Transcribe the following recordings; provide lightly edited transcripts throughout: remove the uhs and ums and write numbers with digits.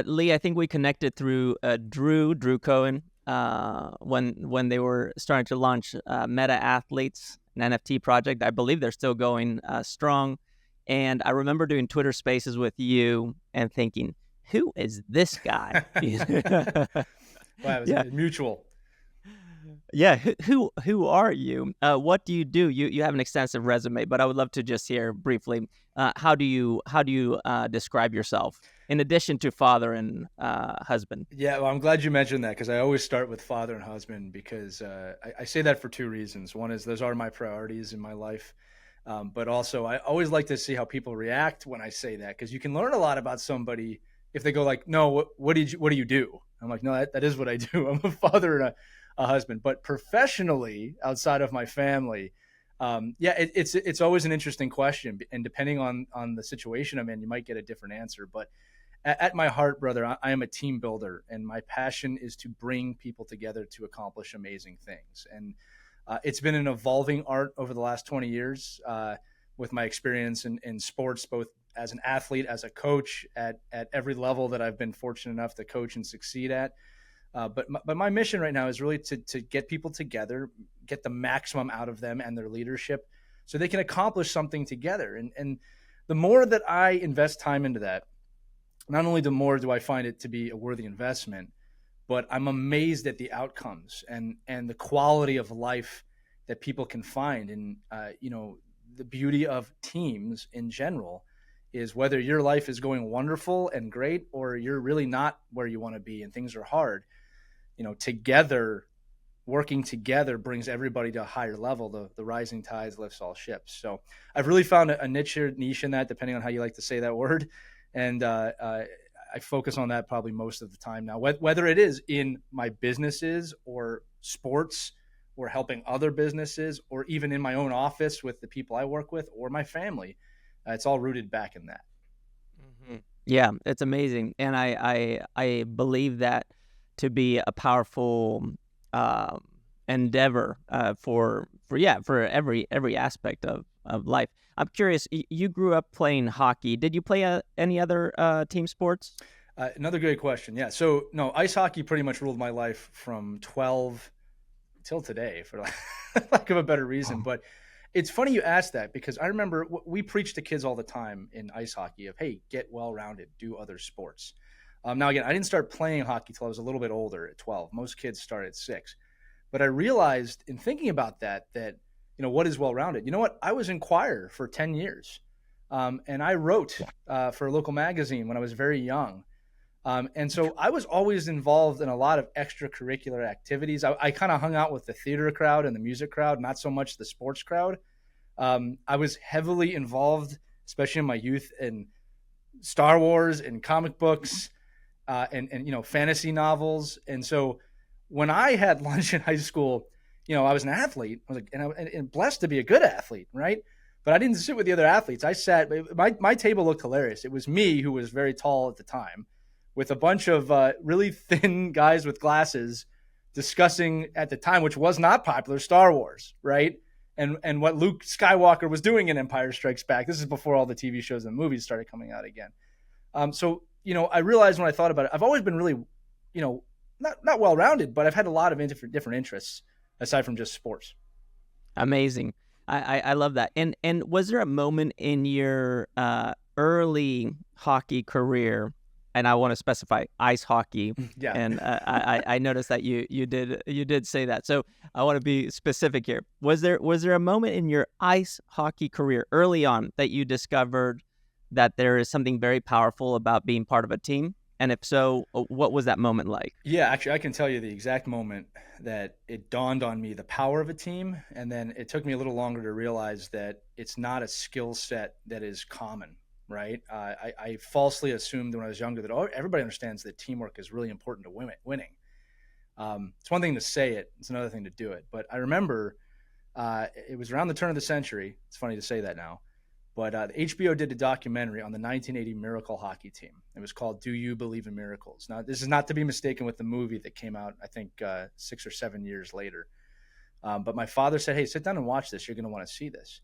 Lee, I think we connected through Drew Cohen, when they were starting to launch Meta Athletes, an NFT project. I believe they're still going strong. And I remember doing Twitter Spaces with you and thinking, who is this guy? Wow, it was Yeah, mutual. yeah. Who are you? What do you do? You have an extensive resume, but I would love to just hear briefly. How do you describe yourself in addition to father and husband? Yeah, well, I'm glad you mentioned that because I always start with father and husband because I say that for two reasons. One is those are my priorities in my life, but also I always like to see how people react when I say that because you can learn a lot about somebody if they go like, "No, what do you do?" I'm like, "No, that is what I do. I'm a father and a husband." But professionally, outside of my family, yeah, it's always an interesting question, and depending on the situation I'm in, you might get a different answer, but at my heart, brother, I am a team builder, and my passion is to bring people together to accomplish amazing things. And it's been an evolving art over the last 20 years with my experience in sports, both as an athlete, as a coach, at every level that I've been fortunate enough to coach and succeed at. But my mission right now is really to get people together, get the maximum out of them and their leadership, so they can accomplish something together. And the more that I invest time into that, not only the more do I find it to be a worthy investment, but I'm amazed at the outcomes and the quality of life that people can find. And the beauty of teams in general is whether your life is going wonderful and great, or you're really not where you want to be and things are hard. Together, working together brings everybody to a higher level. The rising tides lifts all ships. So I've really found a niche in that, depending on how you like to say that word. And I focus on that probably most of the time now, whether it is in my businesses or sports or helping other businesses, or even in my own office with the people I work with or my family. It's all rooted back in that. Yeah, it's amazing, and I believe that to be a powerful um, endeavor for every aspect of life. I'm curious. You grew up playing hockey. Did you play any other team sports? Another great question. Yeah. So, no, ice hockey pretty much ruled my life from 12 till today, for lack of a better reason. Oh. But it's funny you asked that because I remember we preach to kids all the time in ice hockey of, hey, get well rounded, do other sports. Now, again, I didn't start playing hockey till I was a little bit older at 12. Most kids start at 6. But I realized in thinking about that, what is well rounded? You know what? I was in choir for 10 years. And I wrote for a local magazine when I was very young. And so I was always involved in a lot of extracurricular activities. I kind of hung out with the theater crowd and the music crowd, not so much the sports crowd. I was heavily involved, especially in my youth, in Star Wars and comic books and fantasy novels. And so when I had lunch in high school, I was an athlete. I was like, and blessed to be a good athlete, right? But I didn't sit with the other athletes. I sat. My table looked hilarious. It was me, who was very tall at the time, with a bunch of really thin guys with glasses discussing at the time, which was not popular, Star Wars, right? And what Luke Skywalker was doing in Empire Strikes Back. This is before all the TV shows and movies started coming out again. I realized when I thought about it, I've always been really, not well rounded, but I've had a lot of different interests aside from just sports. Amazing. I love that. And was there a moment in your early hockey career, and I want to specify ice hockey, Yeah. and I noticed that you did say that. So I want to be specific here. Was there a moment in your ice hockey career early on that you discovered that there is something very powerful about being part of a team? And if so, what was that moment like? Yeah, actually, I can tell you the exact moment that it dawned on me the power of a team. And then it took me a little longer to realize that it's not a skill set that is common, right? I falsely assumed when I was younger that everybody understands that teamwork is really important to winning. It's one thing to say it, it's another thing to do it. But I remember it was around the turn of the century. It's funny to say that now. But HBO did a documentary on the 1980 Miracle hockey team. It was called "Do You Believe in Miracles?" Now, this is not to be mistaken with the movie that came out, I think, 6 or 7 years later. But my father said, "Hey, sit down and watch this. You're going to want to see this."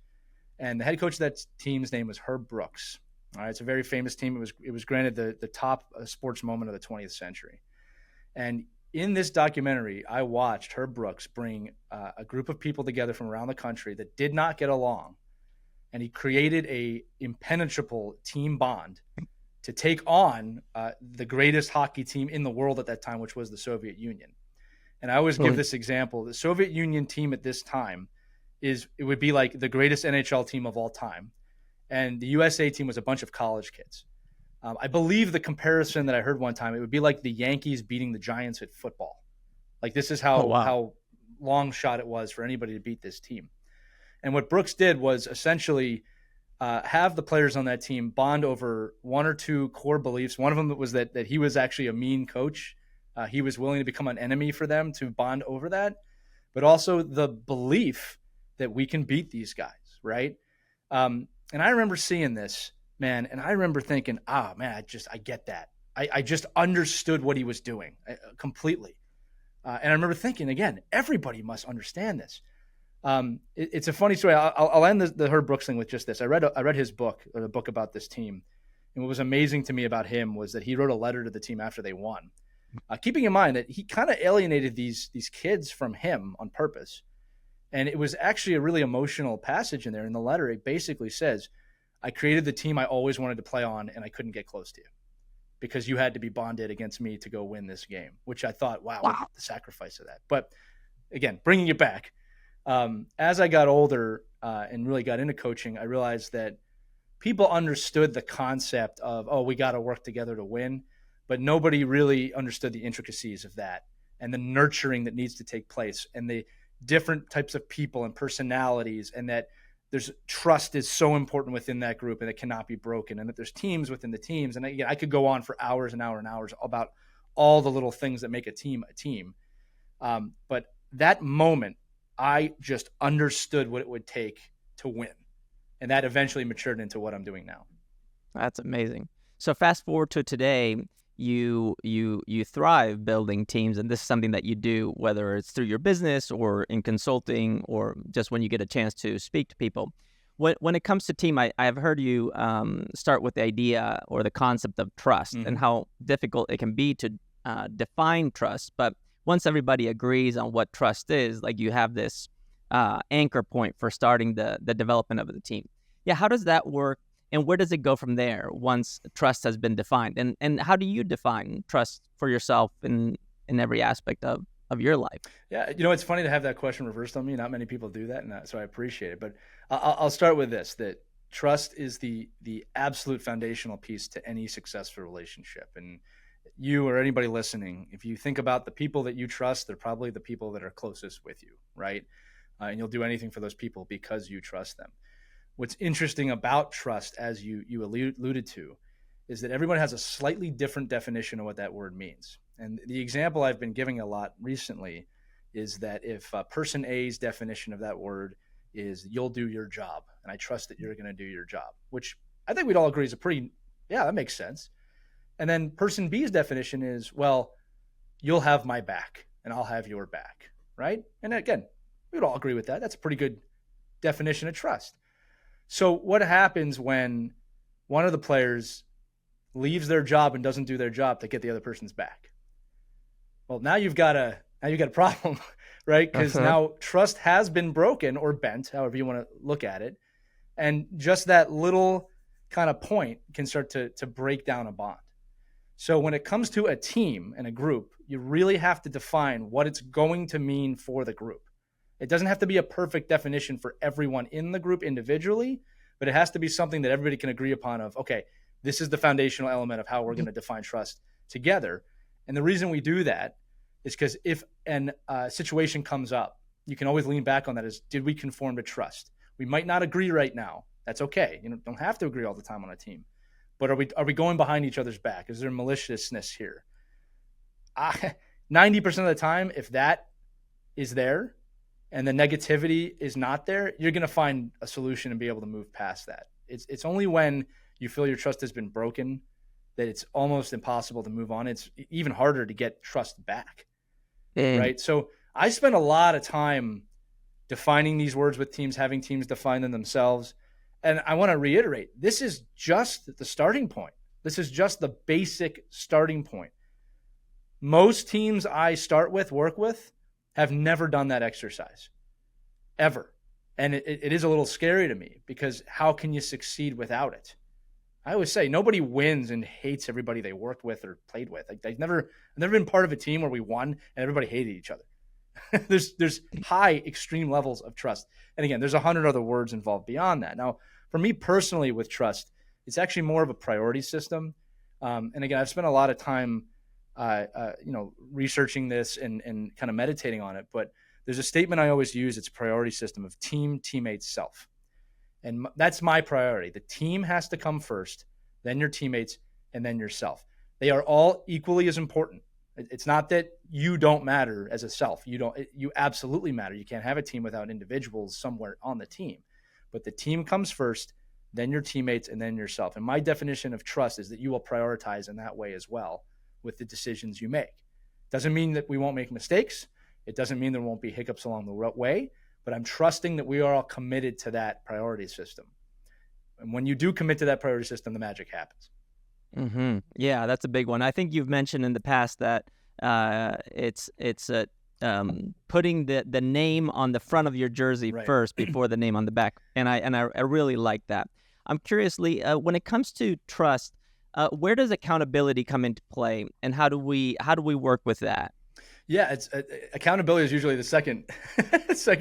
And the head coach of that team's name was Herb Brooks. All right, it's a very famous team. It was granted the top sports moment of the 20th century. And in this documentary, I watched Herb Brooks bring a group of people together from around the country that did not get along, and he created a impenetrable team bond to take on the greatest hockey team in the world at that time, which was the Soviet Union. And I always give Really? this example: the Soviet Union team at this time it would be like the greatest NHL team of all time, and the USA team was a bunch of college kids. I believe the comparison that I heard one time, it would be like the Yankees beating the Giants at football. Like this is Oh how wow. how long shot it was for anybody to beat this team. And what Brooks did was essentially have the players on that team bond over one or two core beliefs. One of them was that he was actually a mean coach. He was willing to become an enemy for them to bond over that, but also the belief that we can beat these guys, right? And I remember seeing this, man, and I remember thinking, man, I get that. I just understood what he was doing completely. And I remember thinking, again, everybody must understand this. It's a funny story. I'll end the Herb Brooks thing with just this. I read his book, or the book about this team. And what was amazing to me about him was that he wrote a letter to the team after they won, keeping in mind that he kind of alienated these kids from him on purpose. And it was actually a really emotional passage in there. In the letter, it basically says, I created the team I always wanted to play on, and I couldn't get close to you because you had to be bonded against me to go win this game, which I thought, wow, what Wow. the sacrifice of that. But again, bringing it back, as I got older and really got into coaching, I realized that people understood the concept of, oh, we got to work together to win, but nobody really understood the intricacies of that and the nurturing that needs to take place and the different types of people and personalities, and that there's trust is so important within that group and it cannot be broken, and that there's teams within the teams. And again, I could go on for hours and hours and hours about all the little things that make a team a team. But that moment, I just understood what it would take to win. And that eventually matured into what I'm doing now. That's amazing. So fast forward to today, you thrive building teams, and this is something that you do whether it's through your business or in consulting or just when you get a chance to speak to people. When it comes to team, I have heard you start with the idea or the concept of trust and how difficult it can be to define trust. But once everybody agrees on what trust is, like you have this anchor point for starting the development of the team. Yeah, how does that work? And where does it go from there once trust has been defined? And how do you define trust for yourself in every aspect of your life? Yeah, it's funny to have that question reversed on me. Not many people do that, and so I appreciate it. But I'll start with this: that trust is the absolute foundational piece to any successful relationship. And you or anybody listening, if you think about the people that you trust, they're probably the people that are closest with you, right? And you'll do anything for those people because you trust them. What's interesting about trust, as you alluded to, is that everyone has a slightly different definition of what that word means. And the example I've been giving a lot recently is that if person A's definition of that word is you'll do your job, and I trust that you're going to do your job, which I think we'd all agree is that makes sense. And then person B's definition is, well, you'll have my back and I'll have your back, right? And again, we'd all agree with that. That's a pretty good definition of trust. So what happens when one of the players leaves their job and doesn't do their job to get the other person's back? Well, now you've got a problem, right? Because now trust has been broken or bent, however you want to look at it. And just that little kind of point can start to break down a bond. So when it comes to a team and a group, you really have to define what it's going to mean for the group. It doesn't have to be a perfect definition for everyone in the group individually, but it has to be something that everybody can agree upon of, okay, this is the foundational element of how we're going to define trust together. And the reason we do that is because if a situation comes up, you can always lean back on that as, did we conform to trust? We might not agree right now. That's okay. You don't have to agree all the time on a team. But are we going behind each other's back? Is there maliciousness here? 90% of the time, if that is there, and the negativity is not there, you're going to find a solution and be able to move past that. It's only when you feel your trust has been broken that it's almost impossible to move on. It's even harder to get trust back, right? So I spend a lot of time defining these words with teams, having teams define them themselves. And I want to reiterate, this is just the starting point. This is just the basic starting point. Most teams I work with, have never done that exercise, ever. And it is a little scary to me, because how can you succeed without it? I always say nobody wins and hates everybody they worked with or played with. Like, I've never been part of a team where we won and everybody hated each other. there's high extreme levels of trust. And again, there's 100 other words involved beyond that. Now, for me personally with trust, it's actually more of a priority system. And again, I've spent a lot of time, researching this and kind of meditating on it. But there's a statement I always use. It's a priority system of team, teammates, self. And that's my priority. The team has to come first, then your teammates, and then yourself. They are all equally as important. It's not that you don't matter as a self. You absolutely matter. You can't have a team without individuals somewhere on the team. But the team comes first, then your teammates, and then yourself. And my definition of trust is that you will prioritize in that way as well with the decisions you make. Doesn't mean that we won't make mistakes. It doesn't mean there won't be hiccups along the way. But I'm trusting that we are all committed to that priority system. And when you do commit to that priority system, the magic happens. Mm-hmm. Yeah, that's a big one. I think you've mentioned in the past that it's putting the name on the front of your jersey Right. first before the name on the back, and I really like that. I'm curiously, when it comes to trust, where does accountability come into play, and how do we work with that? Yeah, it's accountability is usually the second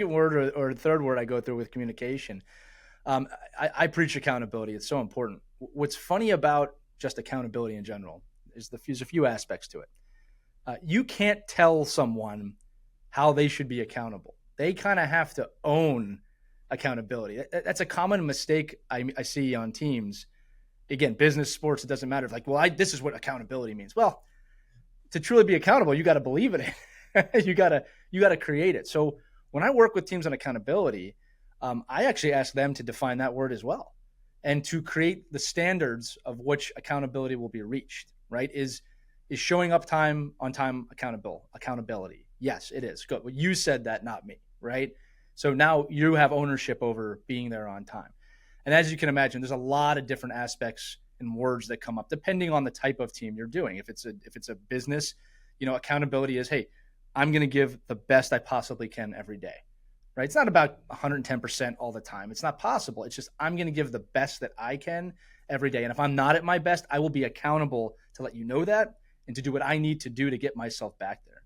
word or third word I go through with communication. I preach accountability. It's so important. What's funny about just accountability in general is there's a few aspects to it. You can't tell someone how they should be accountable. They kind of have to own accountability. That's a common mistake I see on teams. Again, business, sports, it doesn't matter. Like, well, this is what accountability means. Well, to truly be accountable, you got to believe in it. you got to create it. So when I work with teams on accountability, I actually ask them to define that word as well, and to create the standards of which accountability will be reached. Right? Is showing up on time accountability? Yes, it is. Good. Well, you said that, not me. Right? So now you have ownership over being there on time. And as you can imagine, there's a lot of different aspects and words that come up depending on the type of team you're doing. If it's a business, accountability is, hey, I'm going to give the best I possibly can every day. Right? It's not about 110% all the time. It's not possible. It's just I'm going to give the best that I can every day. And if I'm not at my best, I will be accountable to let you know that and to do what I need to do to get myself back there.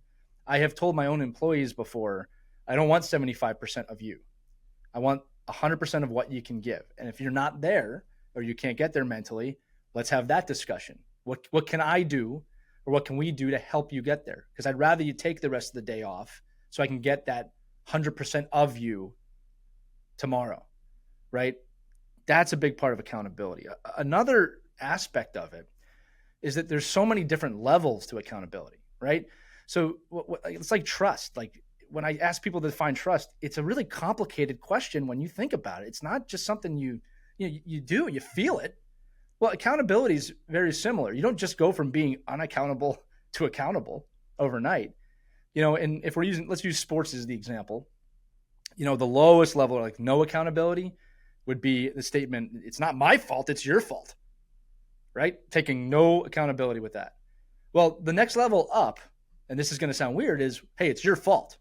I have told my own employees before, I don't want 75% of you. I want 100% of what you can give. And if you're not there or you can't get there mentally, let's have that discussion. What can I do, or what can we do to help you get there? Because I'd rather you take the rest of the day off so I can get that 100% of you tomorrow, right? That's a big part of accountability. Another aspect of it is that there's so many different levels to accountability, right? So it's like trust. Like when I ask people to define trust, it's a really complicated question when you think about it. It's not just something you do, you feel it. Well, accountability is very similar. You don't just go from being unaccountable to accountable overnight. And if let's use sports as the example. The lowest level, like no accountability, would be the statement, it's not my fault, it's your fault, right? Taking no accountability with that. Well, the next level up, and this is going to sound weird, is, hey, it's your fault.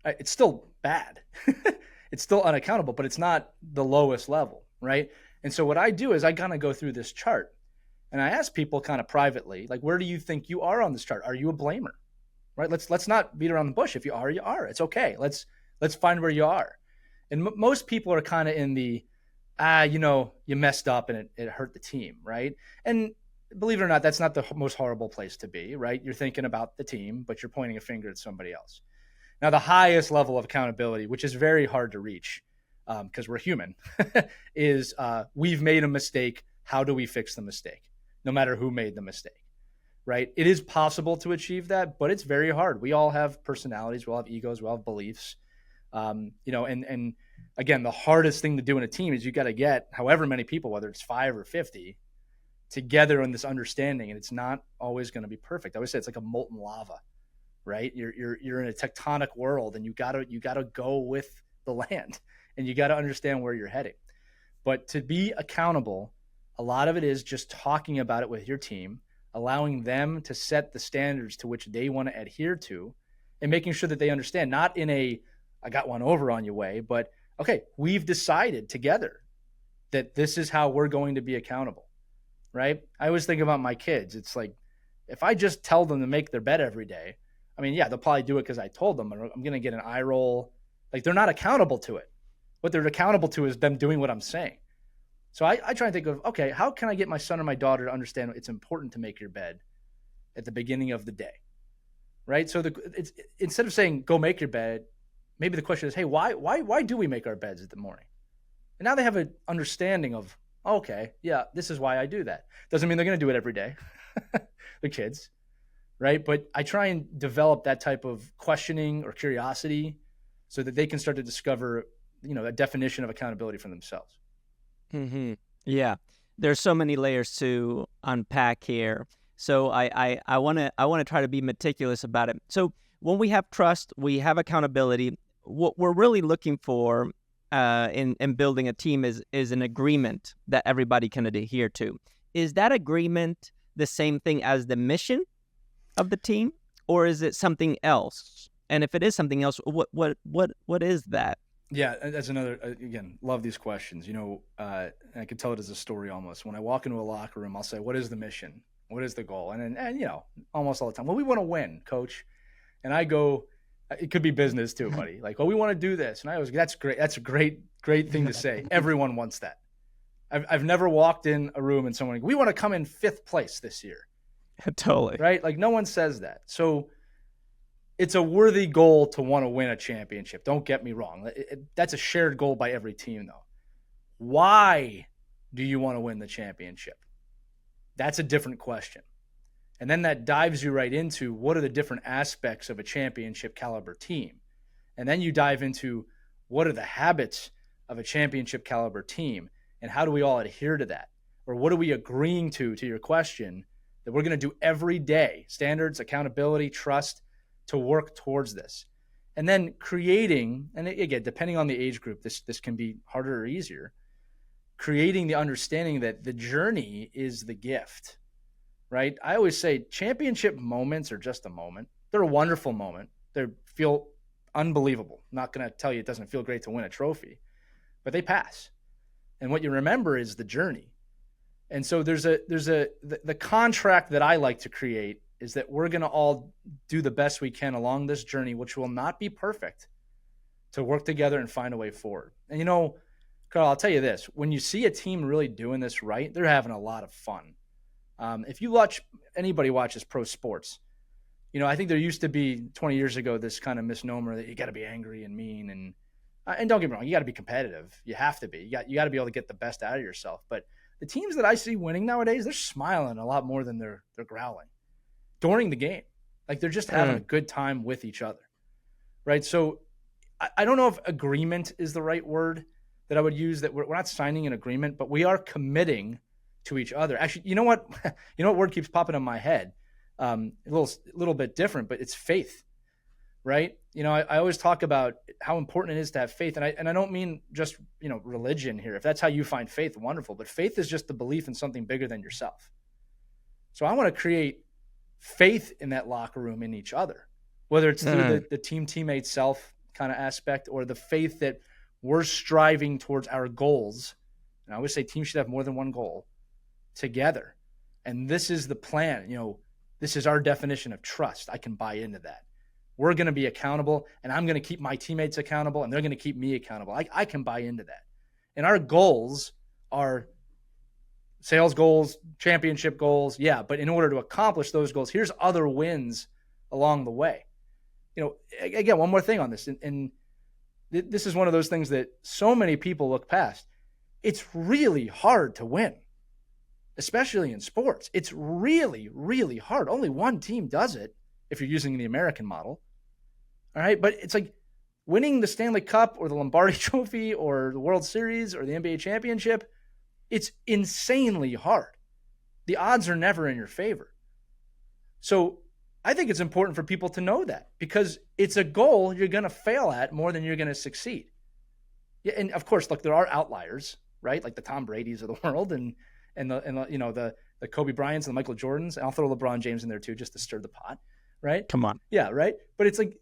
It's still bad. It's still unaccountable, but it's not the lowest level, right? And so what I do is I kind of go through this chart and I ask people kind of privately, like, where do you think you are on this chart? Are you a blamer? Right? Let's not beat around the bush. If you are, you are. It's okay. Let's find where you are. And most people are kind of in the, you messed up and it hurt the team, right? And believe it or not, that's not the most horrible place to be, right? You're thinking about the team, but you're pointing a finger at somebody else. Now, the highest level of accountability, which is very hard to reach because we're human, is we've made a mistake. How do we fix the mistake? No matter who made the mistake. Right? It is possible to achieve that, but it's very hard. We all have personalities, we all have egos, we all have beliefs. And again, the hardest thing to do in a team is you got to get however many people, whether it's 5 or 50, together in this understanding. And it's not always going to be perfect. I always say it's like a molten lava, right? You're in a tectonic world, and you gotta go with the land, and you got to understand where you're heading. But to be accountable, a lot of it is just talking about it with your team, allowing them to set the standards to which they want to adhere to, and making sure that they understand, not in a I got one over on you way, but okay, we've decided together that this is how we're going to be accountable, right? I always think about my kids. It's like, if I just tell them to make their bed every day, I mean, yeah, they'll probably do it because I told them. I'm going to get an eye roll. Like, they're not accountable to it. What they're accountable to is them doing what I'm saying. So I try and think of, okay, how can I get my son or my daughter to understand it's important to make your bed at the beginning of the day, right? So it's instead of saying go make your bed, maybe the question is, hey, why do we make our beds in the morning? And now they have an understanding of, okay, yeah, this is why I do that. Doesn't mean they're going to do it every day, the kids, right? But I try and develop that type of questioning or curiosity so that they can start to discover, a definition of accountability for themselves. Mm-hmm. Yeah, there's so many layers to unpack here. So I want to try to be meticulous about it. So when we have trust, we have accountability. What we're really looking for in building a team is an agreement that everybody can adhere to. Is that agreement the same thing as the mission of the team, or is it something else? And if it is something else, what is that? Yeah, that's another, again, love these questions. I can tell it as a story almost. When I walk into a locker room, I'll say, what is the mission? What is the goal? And almost all the time, well, we want to win, coach. And I go, it could be business too, buddy. Like, well, we want to do this. And I always, that's great. That's a great thing to say. Everyone wants that. I've never walked in a room and someone, we want to come in 5th place this year. Totally. Right? Like, no one says that. So it's a worthy goal to want to win a championship. Don't get me wrong. That's a shared goal by every team, though. Why do you want to win the championship? That's a different question. And then that dives you right into what are the different aspects of a championship caliber team. And then you dive into what are the habits of a championship caliber team and how do we all adhere to that? Or what are we agreeing to your question, that we're going to do every day? Standards, accountability, trust, to work towards this. And then creating, and again, depending on the age group, this can be harder or easier, creating the understanding that the journey is the gift, right? I always say championship moments are just a moment. They're a wonderful moment. They feel unbelievable. I'm not going to tell you it doesn't feel great to win a trophy, but they pass. And what you remember is the journey. And so the contract that I like to create is that we're going to all do the best we can along this journey, which will not be perfect, to work together and find a way forward. And Carl, I'll tell you this, when you see a team really doing this right, they're having a lot of fun. If you anybody watches pro sports, I think there used to be 20 years ago this kind of misnomer that you got to be angry and mean, and don't get me wrong, you got to be competitive. You have to be. You got to be able to get the best out of yourself. But the teams that I see winning nowadays, they're smiling a lot more than they're growling during the game. Like, they're just having a good time with each other, right? So I don't know if agreement is the right word that I would use, that we're not signing an agreement, but we are committing to each other. Actually, you know what word keeps popping in my head? A little bit different, but it's faith, right? I always talk about how important it is to have faith. And I don't mean just, religion here. If that's how you find faith, wonderful. But faith is just the belief in something bigger than yourself. So I want to create faith in that locker room in each other, whether it's through the teammate self kind of aspect, or the faith that we're striving towards our goals. And I always say teams should have more than one goal together. And this is the plan. This is our definition of trust. I can buy into that. We're going to be accountable, and I'm going to keep my teammates accountable, and they're going to keep me accountable. I can buy into that. And our goals are sales goals, championship goals. Yeah, but in order to accomplish those goals, here's other wins along the way. Again, one more thing on this, and this is one of those things that so many people look past. It's really hard to win, especially in sports. It's really, really hard. Only one team does it if you're using the American model. All right, but it's like winning the Stanley Cup or the Lombardi Trophy or the World Series or the NBA championship. It's insanely hard. The odds are never in your favor. So I think it's important for people to know that, because it's a goal you're going to fail at more than you're going to succeed. Yeah, and of course, look, there are outliers. right? Like the Tom Brady's of the world and the Kobe Bryant's and the Michael Jordans. And I'll throw LeBron James in there too, just to stir the pot, right? Come on. Yeah, right. But it's like,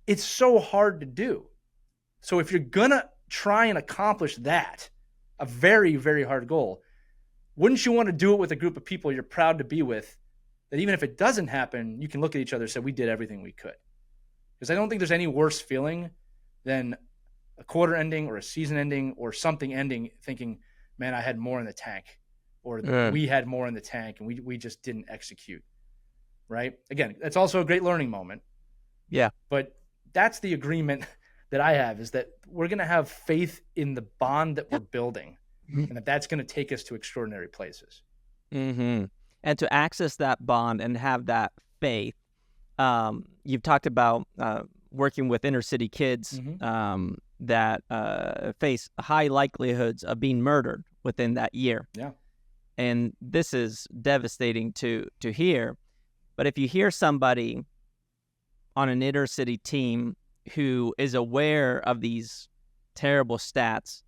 it's so hard to do. So if you're gonna try and accomplish that, a very, very hard goal, wouldn't you want to do it with a group of people you're proud to be with, that even if it doesn't happen, you can look at each other and say, we did everything we could? Because I don't think there's any worse feeling than a quarter ending or a season ending or something ending thinking, man, I had more in the tank, or we had more in the tank and we just didn't execute, right? Again, that's also a great learning moment. Yeah. But that's the agreement that I have, is that we're going to have faith in the bond that we're building, and that's going to take us to extraordinary places. Mm-hmm. And to access that bond and have that faith, you've talked about working with inner city kids that face high likelihoods of being murdered within that year. Yeah. And this is devastating to hear. But if you hear somebody on an inner city team who is aware of these terrible stats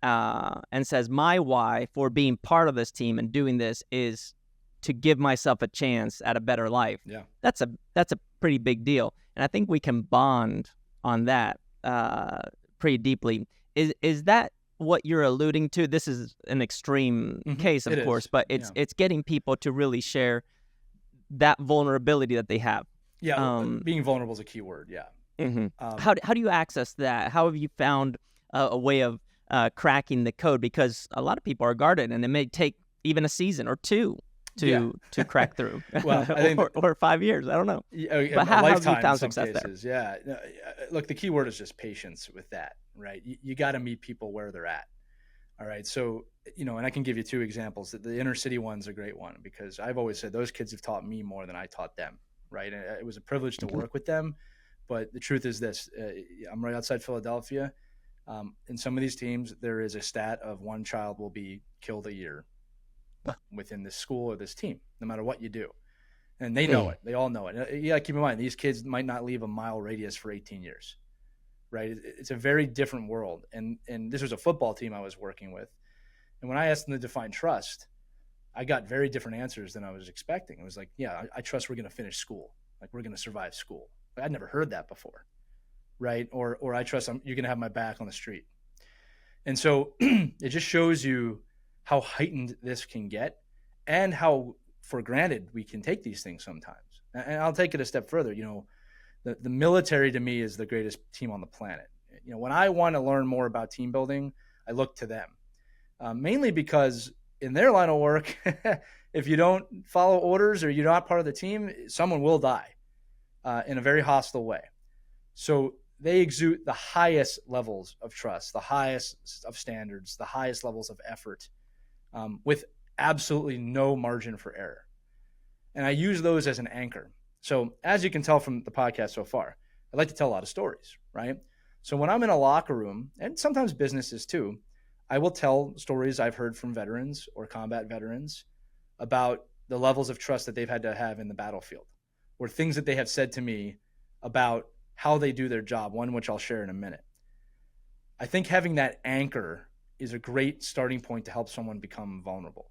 and says, my why for being part of this team and doing this is to give myself a chance at a better life. Yeah. That's a pretty big deal. And I think we can bond on that pretty deeply. Is that what you're alluding to? This is an extreme case, of course, but it's getting people to really share that vulnerability that they have. Yeah, being vulnerable is a key word. Yeah. How do you access that? How have you found a way of cracking the code? Because a lot of people are guarded, and it may take even a season or two to crack through. Well, I think or 5 years. I don't know. But how have you found success cases there? Yeah. Look, the key word is just patience with that, right? You got to meet people where they're at. All right. So, and I can give you two examples. The inner city one's a great one, because I've always said those kids have taught me more than I taught them. Right. And it was a privilege to work with them. But the truth is this, I'm right outside Philadelphia. In some of these teams, there is a stat of one child will be killed a year within this school or this team, no matter what you do. And they know it. They all know it. Yeah, keep in mind, these kids might not leave a mile radius for 18 years, right? It's a very different world. And this was a football team I was working with. And when I asked them to define trust, I got very different answers than I was expecting. It was like, yeah, I trust we're going to finish school. Like, we're going to survive school. I'd never heard that before, right? Or I trust you're going to have my back on the street. And so it just shows you how heightened this can get and how for granted we can take these things sometimes. And I'll take it a step further. The military to me is the greatest team on the planet. When I want to learn more about team building, I look to them, mainly because in their line of work, if you don't follow orders or you're not part of the team, someone will die in a very hostile way. So they exude the highest levels of trust, the highest of standards, the highest levels of effort, with absolutely no margin for error. And I use those as an anchor. So as you can tell from the podcast so far, I like to tell a lot of stories, right? So when I'm in a locker room, and sometimes businesses too, I will tell stories I've heard from veterans or combat veterans about the levels of trust that they've had to have in the battlefield, or things that they have said to me about how they do their job, one which I'll share in a minute. I think having that anchor is a great starting point to help someone become vulnerable.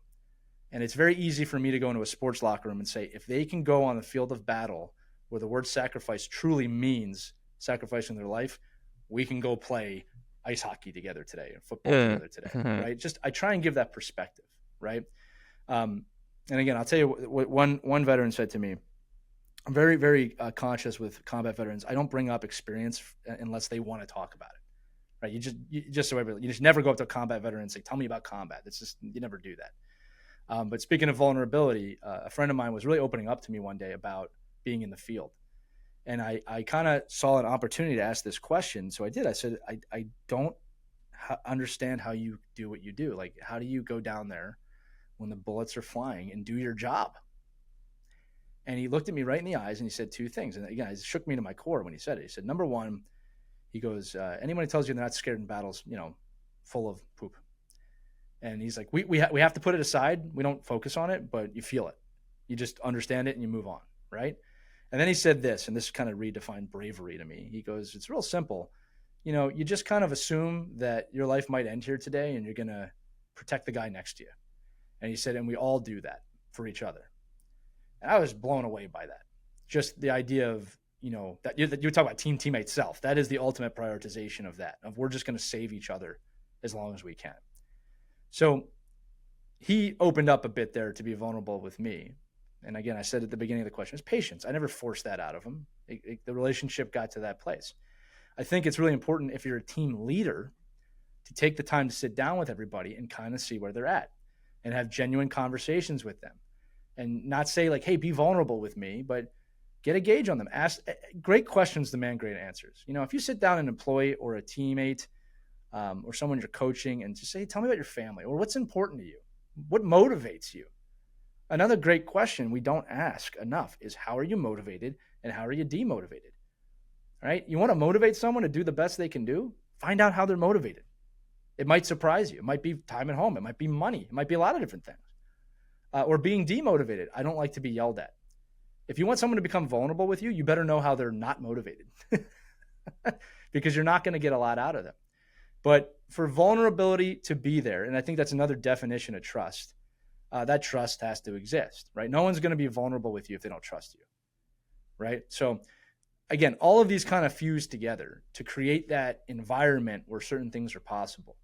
And it's very easy for me to go into a sports locker room and say, if they can go on the field of battle where the word sacrifice truly means sacrificing their life, we can go play ice hockey together today and football together today, right? Just, I try and give that perspective, right? And again, I'll tell you what one veteran said to me. I'm very, very conscious with combat veterans. I don't bring up experience unless they want to talk about it, right? You just never go up to a combat veteran and say, tell me about combat. It's just, you never do that. But speaking of vulnerability, a friend of mine was really opening up to me one day about being in the field. And I kind of saw an opportunity to ask this question. So I did. I said, I don't understand how you do what you do. Like, how do you go down there when the bullets are flying and do your job? And he looked at me right in the eyes and he said two things. And again, it shook me to my core when he said it. He said, number one, he goes, anyone who tells you they're not scared in battles, full of poop. And he's like, we have to put it aside. We don't focus on it, but you feel it. You just understand it and you move on, right? And then he said this, and this kind of redefined bravery to me. He goes, it's real simple. You just kind of assume that your life might end here today and you're going to protect the guy next to you. And he said, and we all do that for each other. And I was blown away by that. Just the idea of, that you talk about teammate self. That is the ultimate prioritization of that, of we're just going to save each other as long as we can. So he opened up a bit there to be vulnerable with me. And again, I said at the beginning of the question, it's patience. I never forced that out of him. The relationship got to that place. I think it's really important if you're a team leader to take the time to sit down with everybody and kind of see where they're at and have genuine conversations with them, and not say like, hey, be vulnerable with me, but get a gauge on them. Ask great questions, demand great answers. If you sit down an employee or a teammate or someone you're coaching and just say, tell me about your family, or what's important to you, what motivates you. Another great question we don't ask enough is, how are you motivated and how are you demotivated? All right. You want to motivate someone to do the best they can do? Find out how they're motivated. It might surprise you. It might be time at home. It might be money. It might be a lot of different things. Or being demotivated. I don't like to be yelled at. If you want someone to become vulnerable with you, you better know how they're not motivated because you're not going to get a lot out of them. But for vulnerability to be there, and I think that's another definition of trust, that trust has to exist, right? No one's going to be vulnerable with you if they don't trust you, right? So again, all of these kind of fuse together to create that environment where certain things are possible.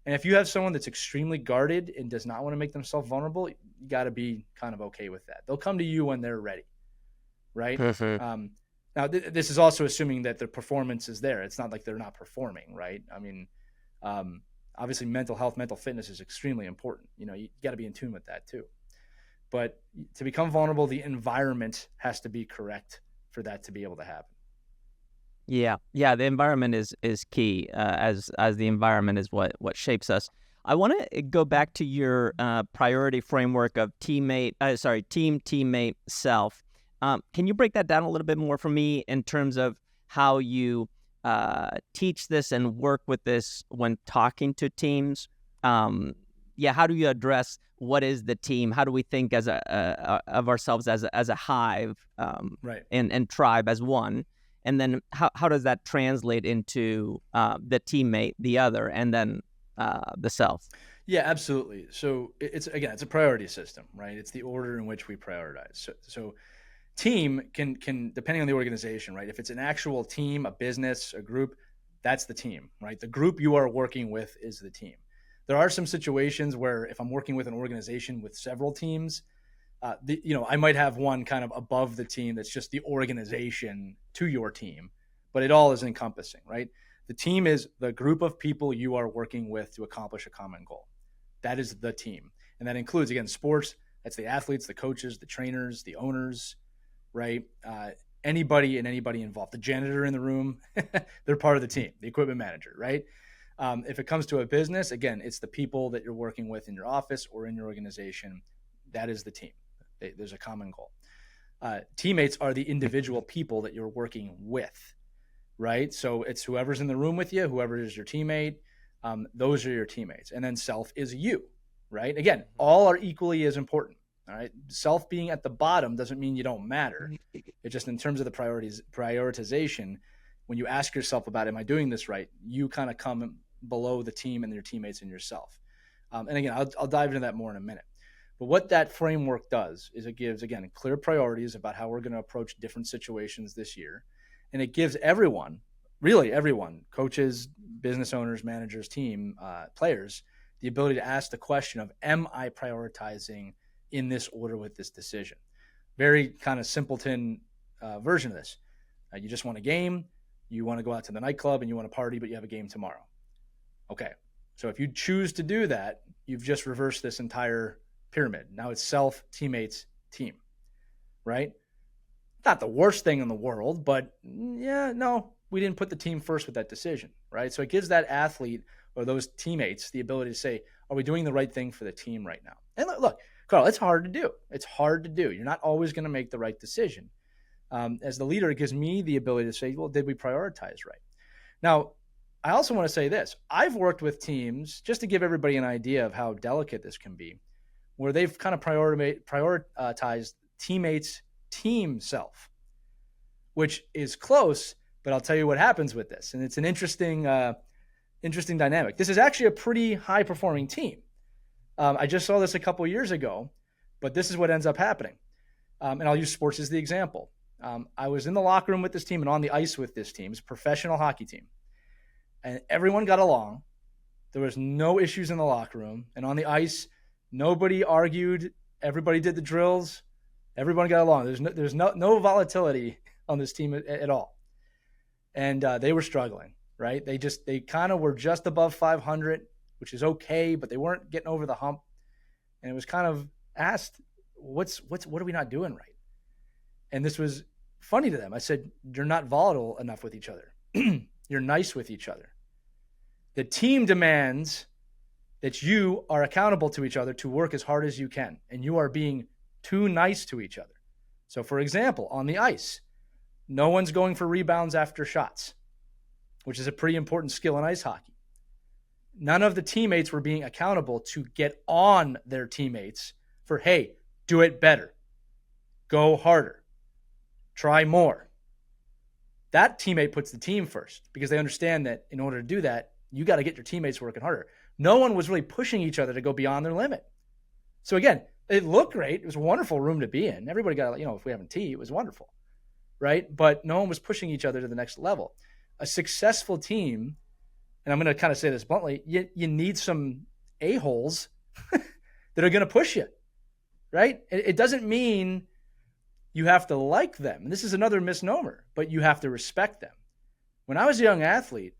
And if you have someone that's extremely guarded and does not want to make themselves vulnerable, you got to be kind of okay with that. They'll come to you when they're ready, right? Now, this is also assuming that their performance is there. It's not like they're not performing, right? I mean, obviously mental health, mental fitness is extremely important. You got to be in tune with that too. But to become vulnerable, the environment has to be correct for that to be able to happen. Yeah. The environment is key, as the environment is what shapes us. I want to go back to your priority framework of team, teammate, self. Can you break that down a little bit more for me in terms of how you teach this and work with this when talking to teams? How do you address what is the team? How do we think as of ourselves as a hive, right, and tribe as one? And then how does that translate into the teammate, the other, and then the self? Yeah, absolutely. So it's a priority system, right? It's the order in which we prioritize. So team can depending on the organization, right? If it's an actual team, a business, a group, that's the team, right? The group you are working with is the team. There are some situations where if I'm working with an organization with several teams, I might have one kind of above the team that's just the organization to your team, but it all is encompassing, right? The team is the group of people you are working with to accomplish a common goal. That is the team. And that includes, again, sports. That's the athletes, the coaches, the trainers, the owners, right? Anybody involved. The janitor in the room, they're part of the team, the equipment manager, right? If it comes to a business, again, it's the people that you're working with in your office or in your organization. That is the team. There's a common goal. Teammates are the individual people that you're working with, right? So it's whoever's in the room with you, whoever is your teammate, those are your teammates. And then self is you, right? Again, all are equally as important, all right? Self being at the bottom doesn't mean you don't matter. It's just in terms of the prioritization, when you ask yourself about, am I doing this right? You kind of come below the team and your teammates and yourself. And again, I'll dive into that more in a minute. But what that framework does is it gives, again, clear priorities about how we're going to approach different situations this year. And it gives everyone, really everyone, coaches, business owners, managers, team, players, the ability to ask the question of, am I prioritizing in this order with this decision? Very kind of simpleton version of this. You just want a game, you want to go out to the nightclub, and you want to party, but you have a game tomorrow. Okay, so if you choose to do that, you've just reversed this entire pyramid. Now it's self, teammates, team, right? Not the worst thing in the world, but yeah, no, we didn't put the team first with that decision, right? So it gives that athlete or those teammates the ability to say, are we doing the right thing for the team right now? And look, Carl, it's hard to do. It's hard to do. You're not always going to make the right decision. As the leader, it gives me the ability to say, well, did we prioritize right? Now, I also want to say this. I've worked with teams, just to give everybody an idea of how delicate this can be, where they've kind of prioritized teammates' team self, which is close, but I'll tell you what happens with this. And it's an interesting dynamic. This is actually a pretty high-performing team. I just saw this a couple years ago, but this is what ends up happening. And I'll use sports as the example. I was in the locker room with this team and on the ice with this team. It's a professional hockey team. And everyone got along. There was no issues in the locker room. And on the ice, nobody argued. Everybody did the drills. Everyone got along. There's no volatility on this team at all. And they were struggling, right? They kind of were just above 500, which is okay, but they weren't getting over the hump. And it was kind of asked, what are we not doing right? And this was funny to them. I said, you're not volatile enough with each other. You're nice with each other. The team demands that you are accountable to each other to work as hard as you can, and you are being too nice to each other. So, for example, on the ice, no one's going for rebounds after shots, which is a pretty important skill in ice hockey. None of the teammates were being accountable to get on their teammates for, hey, do it better, go harder, try more. That teammate puts the team first because they understand that in order to do that, you got to get your teammates working harder. No one was really pushing each other to go beyond their limit. So again, it looked great. It was a wonderful room to be in. Everybody got, if we having tea, it was wonderful, right? But no one was pushing each other to the next level. A successful team, and I'm going to kind of say this bluntly, you need some a-holes that are going to push you, right? It doesn't mean you have to like them. And this is another misnomer, but you have to respect them. When I was a young athlete,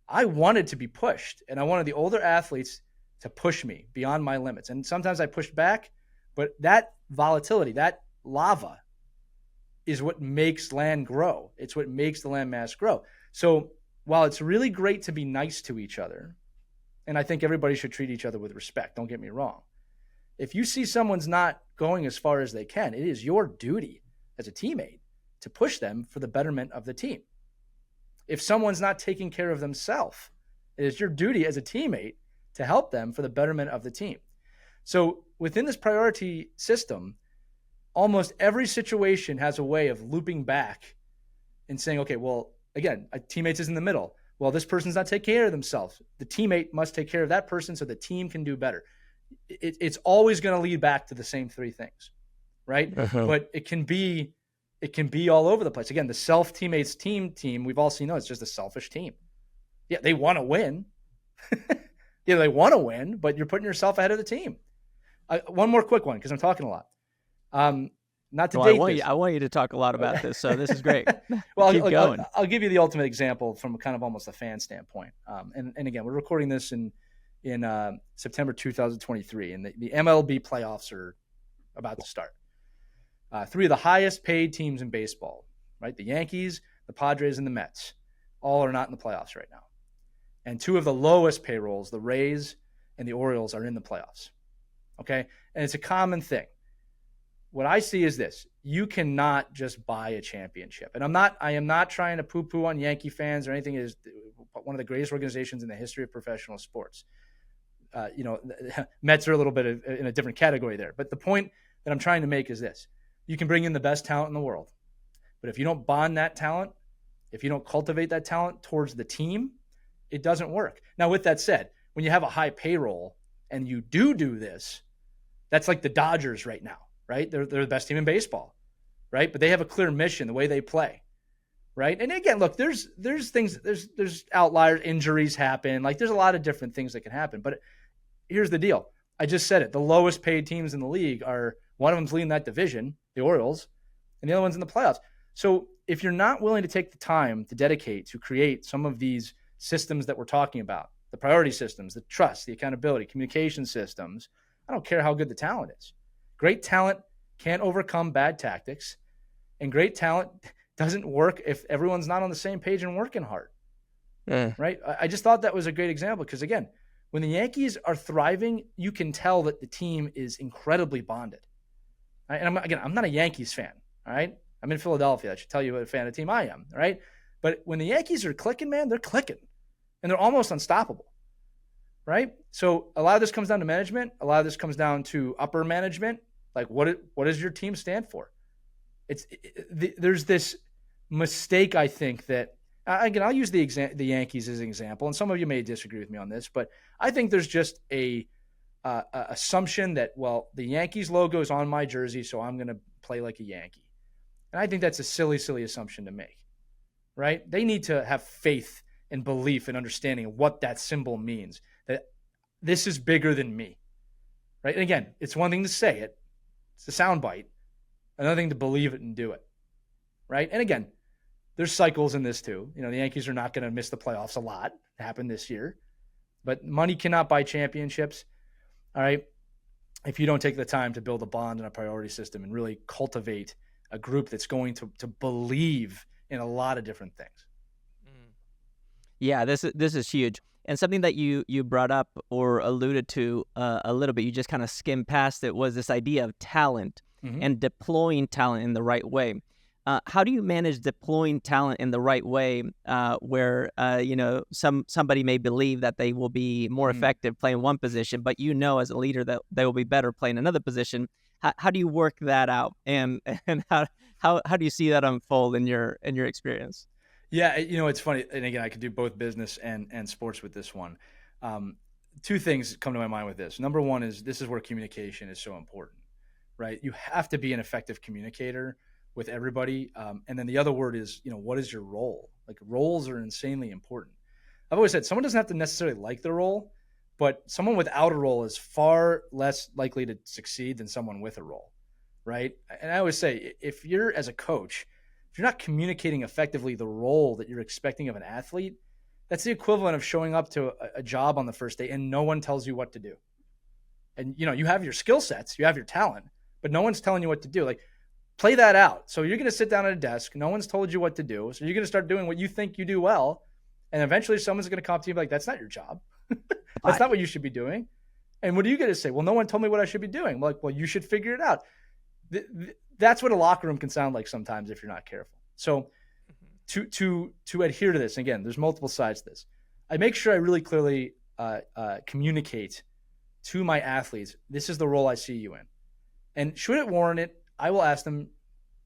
I wanted to be pushed, and I wanted the older athletes to push me beyond my limits. And sometimes I pushed back, but that volatility, that lava is what makes land grow. It's what makes the landmass grow. So while it's really great to be nice to each other, and I think everybody should treat each other with respect, don't get me wrong. If you see someone's not going as far as they can, it is your duty as a teammate to push them for the betterment of the team. If someone's not taking care of themselves, it is your duty as a teammate to help them for the betterment of the team. So within this priority system, almost every situation has a way of looping back and saying, okay, well, again, a teammate is in the middle. Well, this person's not taking care of themselves. The teammate must take care of that person so the team can do better. It's always going to lead back to the same three things, right? Uh-huh. But it can be all over the place. Again, the self teammates team, we've all seen, it's just a selfish team. Yeah, they want to win. Yeah, they want to win, but you're putting yourself ahead of the team. One more quick one, because I'm talking a lot. Not to date this. I want you to talk a lot about this, so this is great. Well, Keep going. I'll give you the ultimate example from kind of almost a fan standpoint. And again, we're recording this in September 2023, and the MLB playoffs are about to start. Three of the highest paid teams in baseball, right? The Yankees, the Padres, and the Mets, all are not in the playoffs right now. And two of the lowest payrolls, the Rays and the Orioles, are in the playoffs. Okay? And it's a common thing. What I see is this: you cannot just buy a championship. And I am not trying to poo-poo on Yankee fans or anything. It is one of the greatest organizations in the history of professional sports. Mets are a little bit in a different category there. But the point that I'm trying to make is this: you can bring in the best talent in the world, but if you don't bond that talent, if you don't cultivate that talent towards the team, it doesn't work. Now, with that said, when you have a high payroll and you do this, that's like the Dodgers right now, right? They're the best team in baseball, right? But they have a clear mission, the way they play, right? And again, look, there's things, there's outliers, injuries happen. Like, there's a lot of different things that can happen. But here's the deal. I just said it. The lowest paid teams in the league are, one of them's leading that division, the Orioles, and the other one's in the playoffs. So if you're not willing to take the time to dedicate to create some of these systems that we're talking about, the priority systems, the trust, the accountability, communication systems, I don't care how good the talent is. Great talent can't overcome bad tactics, and great talent doesn't work if everyone's not on the same page and working hard. Right? I just thought that was a great example because, again, when the Yankees are thriving, you can tell that the team is incredibly bonded. Right? And I'm not a Yankees fan. All right, I'm in Philadelphia. I should tell you what a fan of the team I am. All right, but when the Yankees are clicking, man, they're clicking, and they're almost unstoppable. Right? So a lot of this comes down to management. A lot of this comes down to upper management. Like, what does your team stand for? There's this mistake, I think, that again, I'll use the Yankees as an example, and some of you may disagree with me on this, but I think there's just a assumption that, well, the Yankees logo is on my jersey, so I'm going to play like a Yankee. And I think that's a silly, silly assumption to make, right? They need to have faith and belief and understanding of what that symbol means, that this is bigger than me, right? And again, it's one thing to say it, it's a soundbite, another thing to believe it and do it, right? And again, there's cycles in this too. You know, the Yankees are not going to miss the playoffs a lot. It happened this year, but money cannot buy championships. All right. If you don't take the time to build a bond and a priority system and really cultivate a group that's going to believe in a lot of different things. Yeah, this is huge. And something that you brought up or alluded to a little bit, you just kind of skimmed past it, was this idea of talent and deploying talent in the right way. How do you manage deploying talent in the right way where, somebody may believe that they will be more effective playing one position, but as a leader that they will be better playing another position? How do you work that out? And how do you see that unfold in your experience? Yeah, it's funny. And again, I could do both business and sports with this one. Two things come to my mind with this. Number one is this is where communication is so important, right? You have to be an effective communicator with everybody. And then the other word is, what is your role? Like, roles are insanely important. I've always said someone doesn't have to necessarily like the role, but someone without a role is far less likely to succeed than someone with a role, right? And I always say, if you're, as a coach, if you're not communicating effectively the role that you're expecting of an athlete, that's the equivalent of showing up to a job on the first day and no one tells you what to do. And, you have your skill sets, you have your talent, but no one's telling you what to do. Like, play that out. So you're going to sit down at a desk. No one's told you what to do. So you're going to start doing what you think you do well. And eventually someone's going to come to you and be like, that's not your job. That's not what you should be doing. And what are you going to say? Well, no one told me what I should be doing. Well, you should figure it out. That's what a locker room can sound like sometimes if you're not careful. So to adhere to this, again, there's multiple sides to this. I make sure I really clearly communicate to my athletes, this is the role I see you in. And should it warrant it, I will ask them,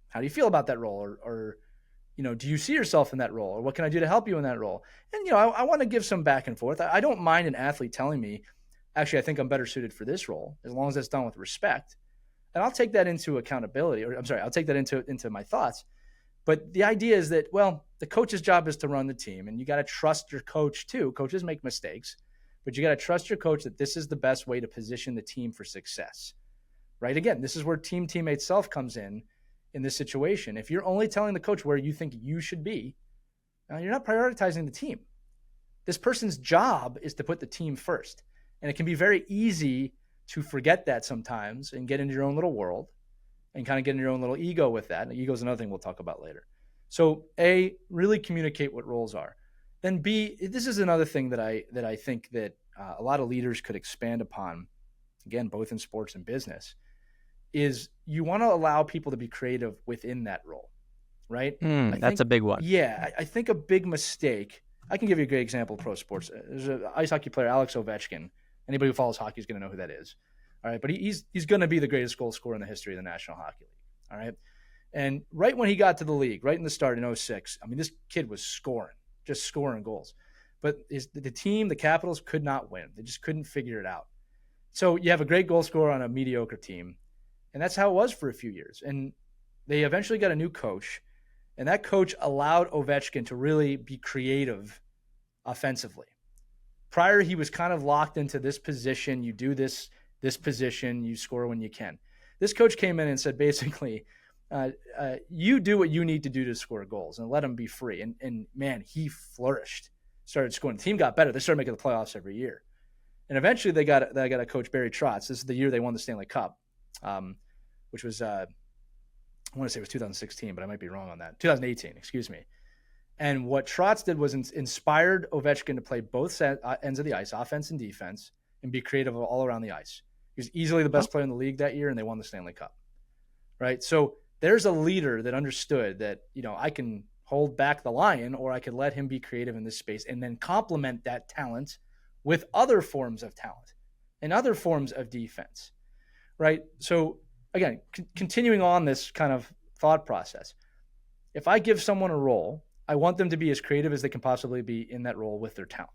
how do you feel about that role? Or do you see yourself in that role? Or what can I do to help you in that role? And, I want to give some back and forth. I don't mind an athlete telling me, actually, I think I'm better suited for this role, as long as that's done with respect. And I'll take that into accountability, I'll take that into my thoughts. But the idea is that, well, the coach's job is to run the team, and you got to trust your coach too. Coaches make mistakes, but you got to trust your coach that this is the best way to position the team for success. Right? Again, this is where teammate self comes in this situation. If you're only telling the coach where you think you should be, you're not prioritizing the team. This person's job is to put the team first. And it can be very easy to forget that sometimes and get into your own little world and kind of get in your own little ego with that. And ego is another thing we'll talk about later. So A, really communicate what roles are. Then B, this is another thing that I think that a lot of leaders could expand upon, again, both in sports and business, is you want to allow people to be creative within that role, right? That's a big one. Yeah, I think a big mistake, I can give you a great example of pro sports. There's an ice hockey player, Alex Ovechkin. Anybody who follows hockey is going to know who that is. All right, but he's going to be the greatest goal scorer in the history of the National Hockey League. All right, and right when he got to the league, right in the start in 2006, I mean, this kid was just scoring goals. But the team, the Capitals, could not win. They just couldn't figure it out. So you have a great goal scorer on a mediocre team. And that's how it was for a few years. And they eventually got a new coach. And that coach allowed Ovechkin to really be creative offensively. Prior, he was kind of locked into this position. You do this position, you score when you can. This coach came in and said, basically, you do what you need to do to score goals and let him be free. And man, he flourished, started scoring. The team got better. They started making the playoffs every year. And eventually they got a coach, Barry Trotz. This is the year they won the Stanley Cup. Which was, I want to say it was 2016, but I might be wrong on that. 2018, excuse me. And what Trotz did was inspired Ovechkin to play both ends of the ice, offense and defense, and be creative all around the ice. He was easily the best player in the league that year, and they won the Stanley Cup. Right? So there's a leader that understood that, I can hold back the lion, or I could let him be creative in this space and then complement that talent with other forms of talent and other forms of defense. Right? So again, continuing on this kind of thought process, if I give someone a role, I want them to be as creative as they can possibly be in that role with their talent.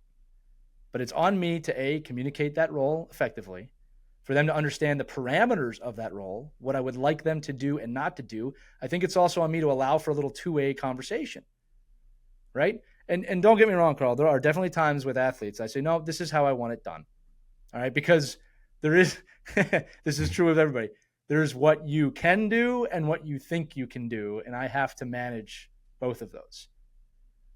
But it's on me to A, communicate that role effectively, for them to understand the parameters of that role, what I would like them to do and not to do. I think it's also on me to allow for a little two-way conversation, right? And don't get me wrong, Carl, there are definitely times with athletes I say, no, this is how I want it done. All right, because there is, this is true of everybody. There's what you can do and what you think you can do, and I have to manage both of those.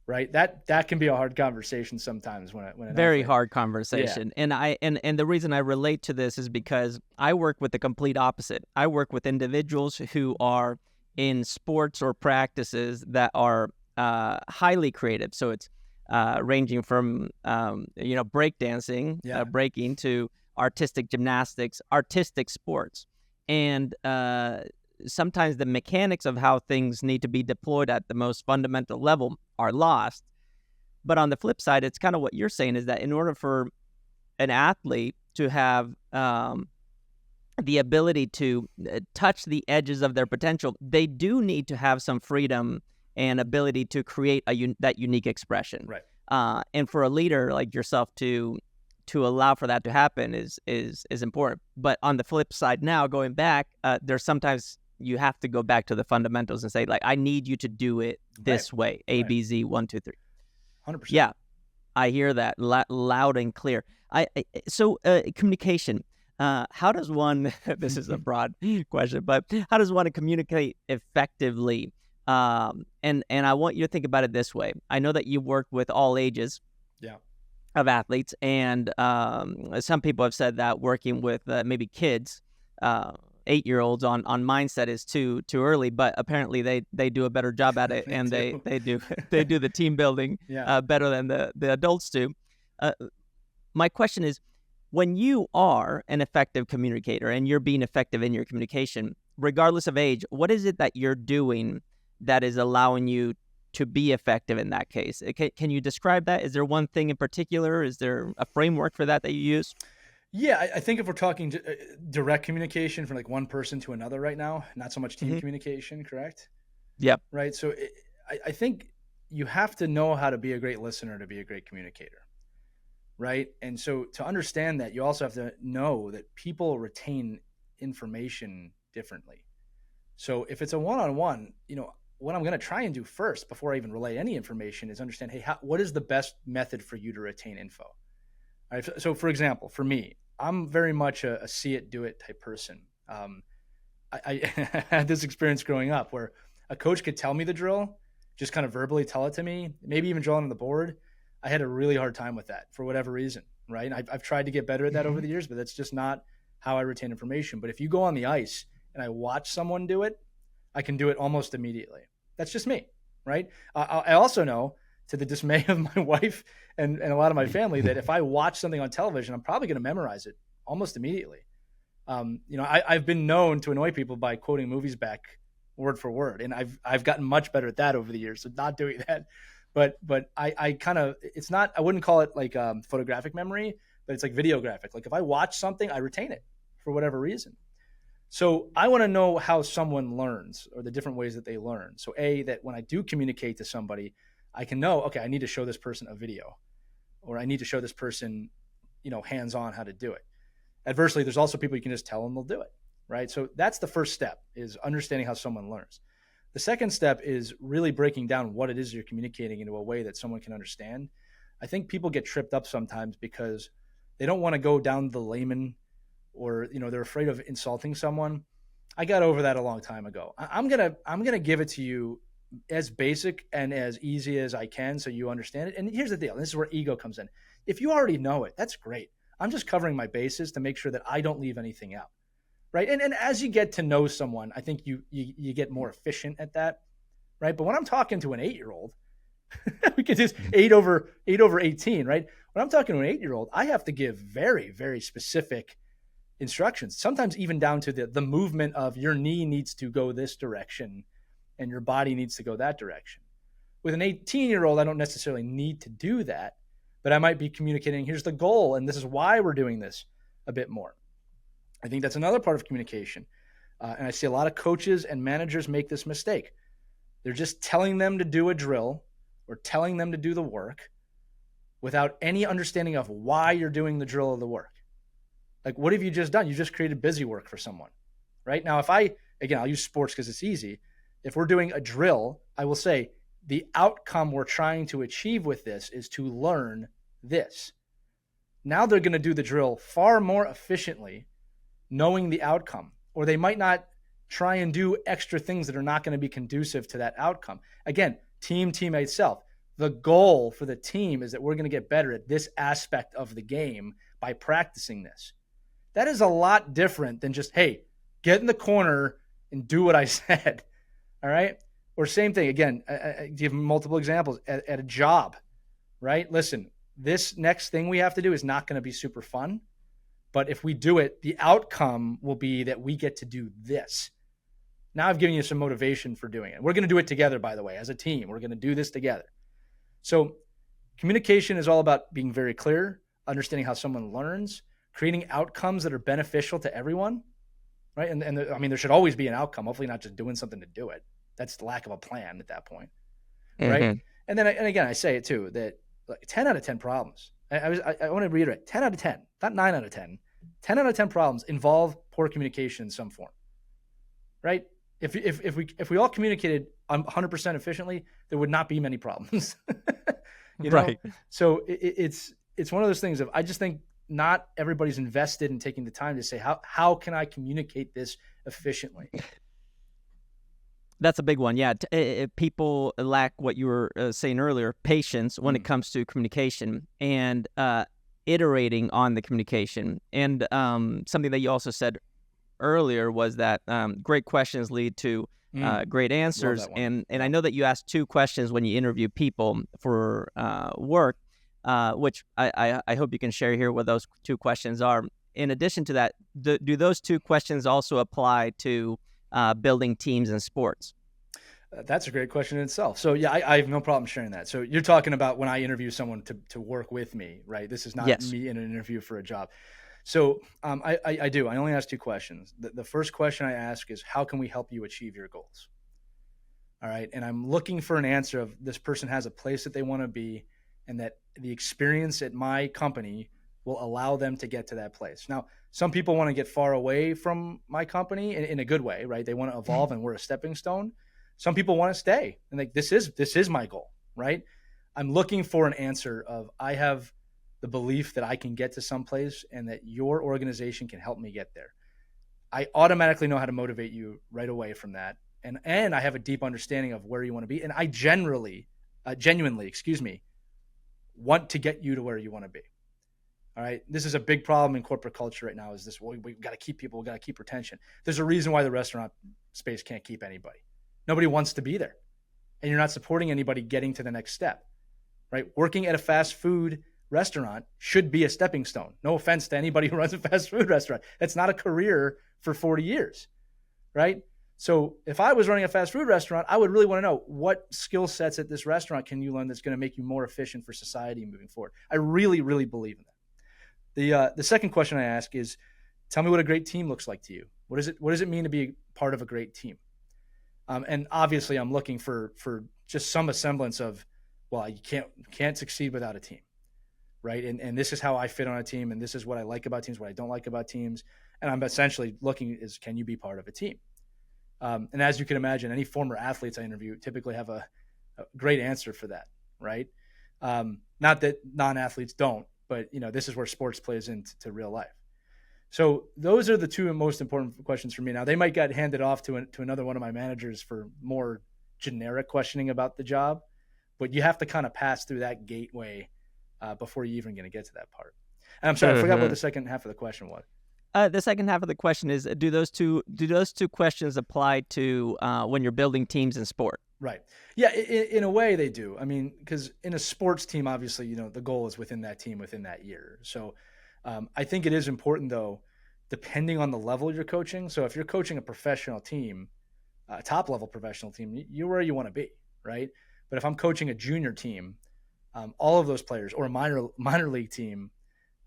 Right, that can be a hard conversation sometimes when very hard conversation. Yeah. And the reason I relate to this is because I work with the complete opposite. I work with individuals who are in sports or practices that are highly creative. So it's ranging from breakdancing, breaking, to artistic gymnastics, artistic sports, and sometimes the mechanics of how things need to be deployed at the most fundamental level are lost. But on the flip side, it's kind of what you're saying, is that in order for an athlete to have the ability to touch the edges of their potential, they do need to have some freedom and ability to create that unique expression. Right. And for a leader like yourself to allow for that to happen is important. But on the flip side, now going back, there's sometimes you have to go back to the fundamentals and say, like, I need you to do it this way. A, B, Z, 1, 2, 3. 100%. Yeah, I hear that loud and clear. So communication. How does one? This is a broad question, but how does one communicate effectively? And I want you to think about it this way. I know that you work with all ages. Yeah. Of athletes, and some people have said that working with maybe kids, 8-year-olds on mindset is too early, but apparently they do a better job at it, and they do the team building better than the adults do. My question is, when you are an effective communicator and you're being effective in your communication, regardless of age, what is it that you're doing that is allowing you to be effective in that case? Can you describe that? Is there one thing in particular? Is there a framework for that you use? Yeah, I think if we're talking direct communication from like one person to another right now, not so much team communication, correct? Yep. Right. So I think you have to know how to be a great listener to be a great communicator. Right. And so to understand that, you also have to know that people retain information differently. So if it's a one-on-one, what I'm going to try and do first before I even relay any information is understand, hey, what is the best method for you to retain info? All right, so for example, for me, I'm very much a see it, do it type person. I had this experience growing up where a coach could tell me the drill, just kind of verbally tell it to me, maybe even draw it on the board. I had a really hard time with that for whatever reason, right? I've tried to get better at that over the years, but that's just not how I retain information. But if you go on the ice and I watch someone do it, I can do it almost immediately. That's just me, right? I also know, to the dismay of my wife and a lot of my family, that if I watch something on television, I'm probably going to memorize it almost immediately. I've been known to annoy people by quoting movies back word for word, and I've gotten much better at that over the years, so not doing that. But I kind of, it's not, I wouldn't call it like photographic memory, but it's like videographic. Like if I watch something, I retain it for whatever reason. So I want to know how someone learns, or the different ways that they learn. So that when I do communicate to somebody, I can know, okay, I need to show this person a video, or I need to show this person, hands-on how to do it. Adversely, there's also people you can just tell them they'll do it, right? So that's the first step, is understanding how someone learns. The second step is really breaking down what it is you're communicating into a way that someone can understand. I think people get tripped up sometimes because they don't want to go down the layman, or they're afraid of insulting someone. I got over that a long time ago. I'm gonna give it to you as basic and as easy as I can so you understand it. And here's the deal. And this is where ego comes in. If you already know it, that's great. I'm just covering my bases to make sure that I don't leave anything out. Right. And as you get to know someone, I think you get more efficient at that. Right. But when I'm talking to an 8-year-old, we could just 8 over 18. Right. When I'm talking to an 8-year-old, I have to give very, very specific instructions, sometimes even down to the movement of your knee needs to go this direction and your body needs to go that direction. With an 18-year-old, I don't necessarily need to do that, but I might be communicating, here's the goal, and this is why we're doing this a bit more. I think that's another part of communication. And I see a lot of coaches and managers make this mistake. They're just telling them to do a drill or telling them to do the work without any understanding of why you're doing the drill or the work. Like, what have you just done? You just created busy work for someone, right? Now, again, I'll use sports because it's easy. If we're doing a drill, I will say the outcome we're trying to achieve with this is to learn this. Now they're going to do the drill far more efficiently, knowing the outcome, or they might not try and do extra things that are not going to be conducive to that outcome. Again, teammate self. The goal for the team is that we're going to get better at this aspect of the game by practicing this. That is a lot different than just, hey, get in the corner and do what I said. All right. Or same thing. Again, I give multiple examples at a job, right? Listen, this next thing we have to do is not going to be super fun. But if we do it, the outcome will be that we get to do this. Now I've given you some motivation for doing it. We're going to do it together, by the way, as a team. We're going to do this together. So communication is all about being very clear, understanding how someone learns, creating outcomes that are beneficial to everyone, right? And I mean, there should always be an outcome, hopefully not just doing something to do it. That's the lack of a plan at that point, right? Mm-hmm. And then, and again, I say it too, that like 10 out of 10 problems, I want to reiterate, 10 out of 10, not 9 out of 10, 10 out of 10 problems involve poor communication in some form, right? If we all communicated 100% efficiently, there would not be many problems. You know? Right. So it's one of those things of, I just think not everybody's invested in taking the time to say, how can I communicate this efficiently? That's a big one. Yeah. People lack what you were saying earlier, patience when it comes to communication and iterating on the communication. And something that you also said earlier was that great questions lead to great answers. And I know that you asked 2 questions when you interview people for work, which I hope you can share here what those 2 questions are. In addition to that, do those 2 questions also apply to building teams in sports? That's a great question in itself. So yeah, I have no problem sharing that. So you're talking about when I interview someone to work with me, right? This is not me in an interview for a job. So I do. I only ask 2 questions. The first question I ask is, how can we help you achieve your goals? All right. And I'm looking for an answer of, this person has a place that they want to be, and that the experience at my company will allow them to get to that place. Now, some people want to get far away from my company in a good way, right? They want to evolve and we're a stepping stone. Some people want to stay and like, this is my goal, right? I'm looking for an answer of, I have the belief that I can get to someplace and that your organization can help me get there. I automatically know how to motivate you right away from that. And I have a deep understanding of where you want to be. And I genuinely, want to get you to where you want to be. All right. This is a big problem in corporate culture right now, is this, we've got to keep people, we've got to keep retention. There's a reason why the restaurant space can't keep anybody. Nobody wants to be there. And you're not supporting anybody getting to the next step, right? Working at a fast food restaurant should be a stepping stone. No offense to anybody who runs a fast food restaurant. That's not a career for 40 years, right? So if I was running a fast food restaurant, I would really want to know, what skill sets at this restaurant can you learn that's going to make you more efficient for society moving forward? I really, really believe in that. The second question I ask is, tell me what a great team looks like to you. What does it mean to be part of a great team? And obviously I'm looking for just some semblance of, well, you can't succeed without a team, right? And this is how I fit on a team, and this is what I like about teams, what I don't like about teams. And I'm essentially looking is, can you be part of a team? And as you can imagine, any former athletes I interview typically have a great answer for that, right? Not that non-athletes don't, but this is where sports plays into real life. So those are the 2 most important questions for me. Now, they might get handed off to another one of my managers for more generic questioning about the job, but you have to kind of pass through that gateway before you're even going to get to that part. And I'm sorry, I forgot what the second half of the question was. The second half of the question is, do those two questions apply to when you're building teams in sport? Right. Yeah, in a way they do. I mean, because in a sports team, obviously, the goal is within that team within that year. So I think it is important, though, depending on the level you're coaching. So if you're coaching a professional team, a top-level professional team, you're where you want to be, right? But if I'm coaching a junior team, all of those players, or a minor league team,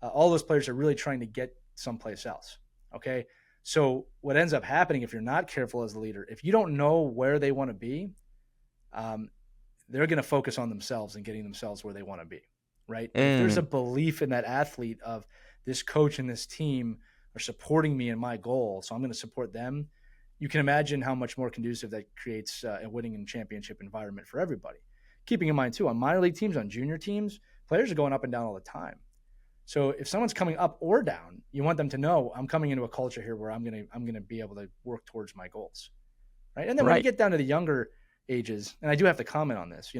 all those players are really trying to get someplace else, okay? So what ends up happening, if you're not careful as a leader, if you don't know where they want to be, they're going to focus on themselves and getting themselves where they want to be, right? If there's a belief in that athlete of, this coach and this team are supporting me in my goal, so I'm going to support them. You can imagine how much more conducive that creates a winning and championship environment for everybody. Keeping in mind too, on minor league teams, on junior teams, players are going up and down all the time. So if someone's coming up or down, you want them to know I'm coming into a culture here where I'm gonna be able to work towards my goals, right? And then when you Right. get down to the younger ages, and I do have to comment on this,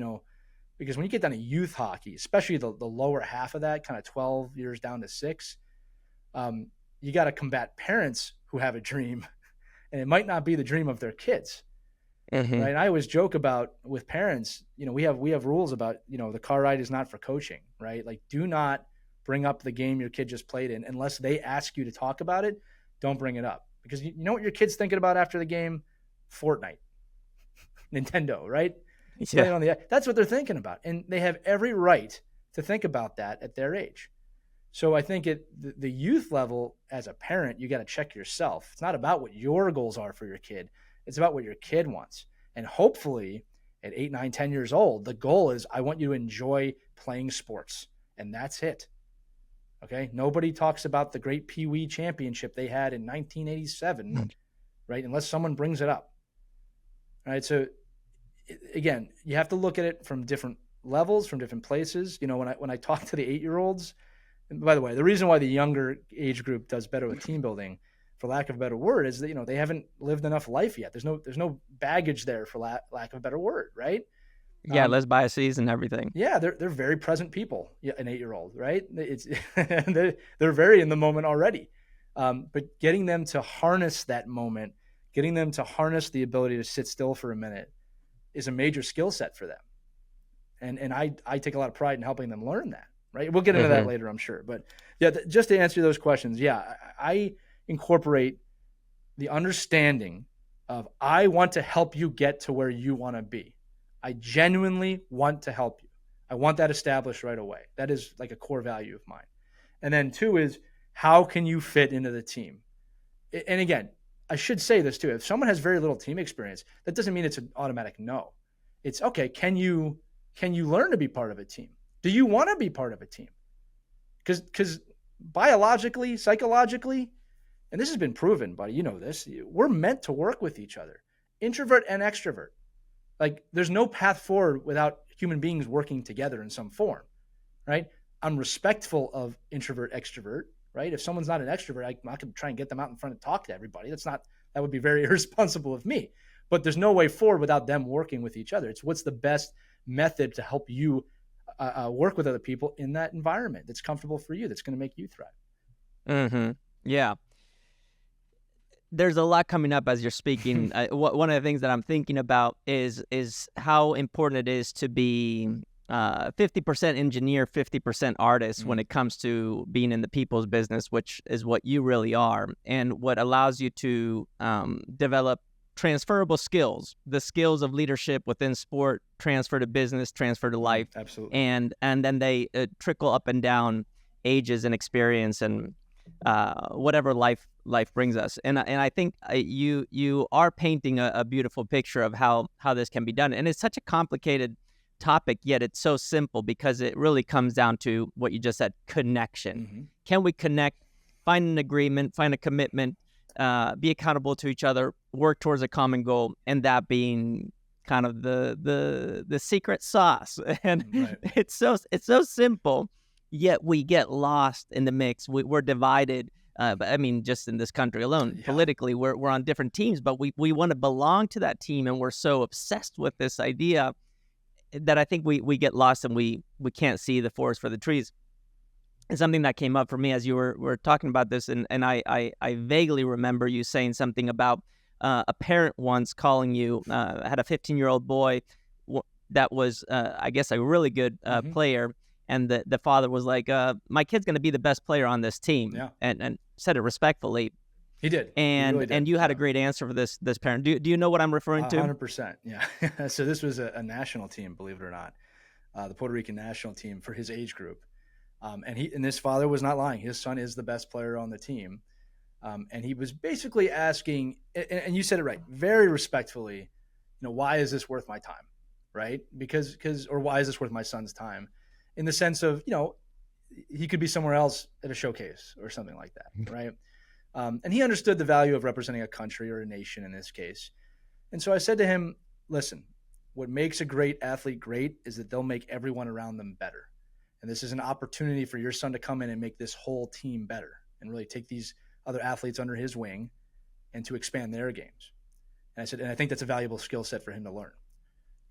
because when you get down to youth hockey, especially the lower half of that, kind of 12 years down to 6, you got to combat parents who have a dream, and it might not be the dream of their kids, Mm-hmm. right? And I always joke about with parents, we have rules about, the car ride is not for coaching, right? Like, do not bring up the game your kid just played in unless they ask you to talk about it. Don't bring it up, because you know what your kid's thinking about after the game? Fortnite, Nintendo, right? Yeah. Playing on that's what they're thinking about, and they have every right to think about that at their age. So I think at the youth level, as a parent, you got to check yourself. It's not about what your goals are for your kid. It's about what your kid wants. And hopefully at 8, 9, 10 years old, the goal is I want you to enjoy playing sports. And that's it. Okay. Nobody talks about the great Pee Wee championship they had in 1987, right? Unless someone brings it up. All right. So again, you have to look at it from different levels, from different places. When I talk to the 8-year-olds, and by the way, the reason why the younger age group does better with team building, for lack of a better word, is that they haven't lived enough life yet. There's no baggage there, for lack of a better word, right? Yeah, let's buy a season and everything. Yeah, they're very present people. Yeah, an 8-year-old, right? It's they're very in the moment already. But getting them to harness that moment, getting them to harness the ability to sit still for a minute, is a major skill set for them. And I take a lot of pride in helping them learn that. Right. We'll get into that later, I'm sure. But yeah, just to answer those questions. Yeah, I incorporate the understanding of I want to help you get to where you want to be. I genuinely want to help you. I want that established right away. That is like a core value of mine. And then 2 is, how can you fit into the team? And again, I should say this too. If someone has very little team experience, that doesn't mean it's an automatic no. It's okay. Can you learn to be part of a team? Do you want to be part of a team? Because biologically, psychologically, and this has been proven, buddy, you know this, we're meant to work with each other, introvert and extrovert. Like, there's no path forward without human beings working together in some form, right? I'm respectful of introvert, extrovert, right? If someone's not an extrovert, I'm not going to try and get them out in front and talk to everybody. That would be very irresponsible of me. But there's no way forward without them working with each other. It's what's the best method to help you work with other people in that environment that's comfortable for you, that's going to make you thrive. Mm-hmm. Yeah. There's a lot coming up as you're speaking. One of the things that I'm thinking about is how important it is to be 50% engineer, 50% artist when it comes to being in the people's business, which is what you really are, and what allows you to develop transferable skills, the skills of leadership within sport, transfer to business, transfer to life. Absolutely. And then they trickle up and down ages and experience and whatever life brings us. And I think you are painting a beautiful picture of how this can be done. And it's such a complicated topic, yet it's so simple, because it really comes down to what you just said: connection. Can we connect, find an agreement, find a commitment, be accountable to each other, work towards a common goal, and that being kind of the secret sauce. And Right. it's so simple, yet we get lost in the mix. We're divided. I mean, just in this country alone, politically, we're on different teams, but we want to belong to that team, and we're so obsessed with this idea that I think we get lost, and we can't see the forest for the trees. And something that came up for me as you were talking about this, and I vaguely remember you saying something about a parent once calling you, had a 15-year-old boy that was, I guess, a really good player, and the father was like, my kid's going to be the best player on this team, and said it respectfully. He did. And he really did. And you had a great answer for this parent. Do you know what I'm referring to? 100%. Yeah. So this was a national team, believe it or not, the Puerto Rican national team for his age group. And this father was not lying. His son is the best player on the team. And he was basically asking, and you said it right, very respectfully, why is this worth my time? Right? Or why is this worth my son's time? In the sense of, he could be somewhere else at a showcase or something like that. Right. And he understood the value of representing a country or a nation in this case. And so I said to him, listen, what makes a great athlete great is that they'll make everyone around them better. And this is an opportunity for your son to come in and make this whole team better and really take these other athletes under his wing and to expand their games. And I said, and I think that's a valuable skill set for him to learn.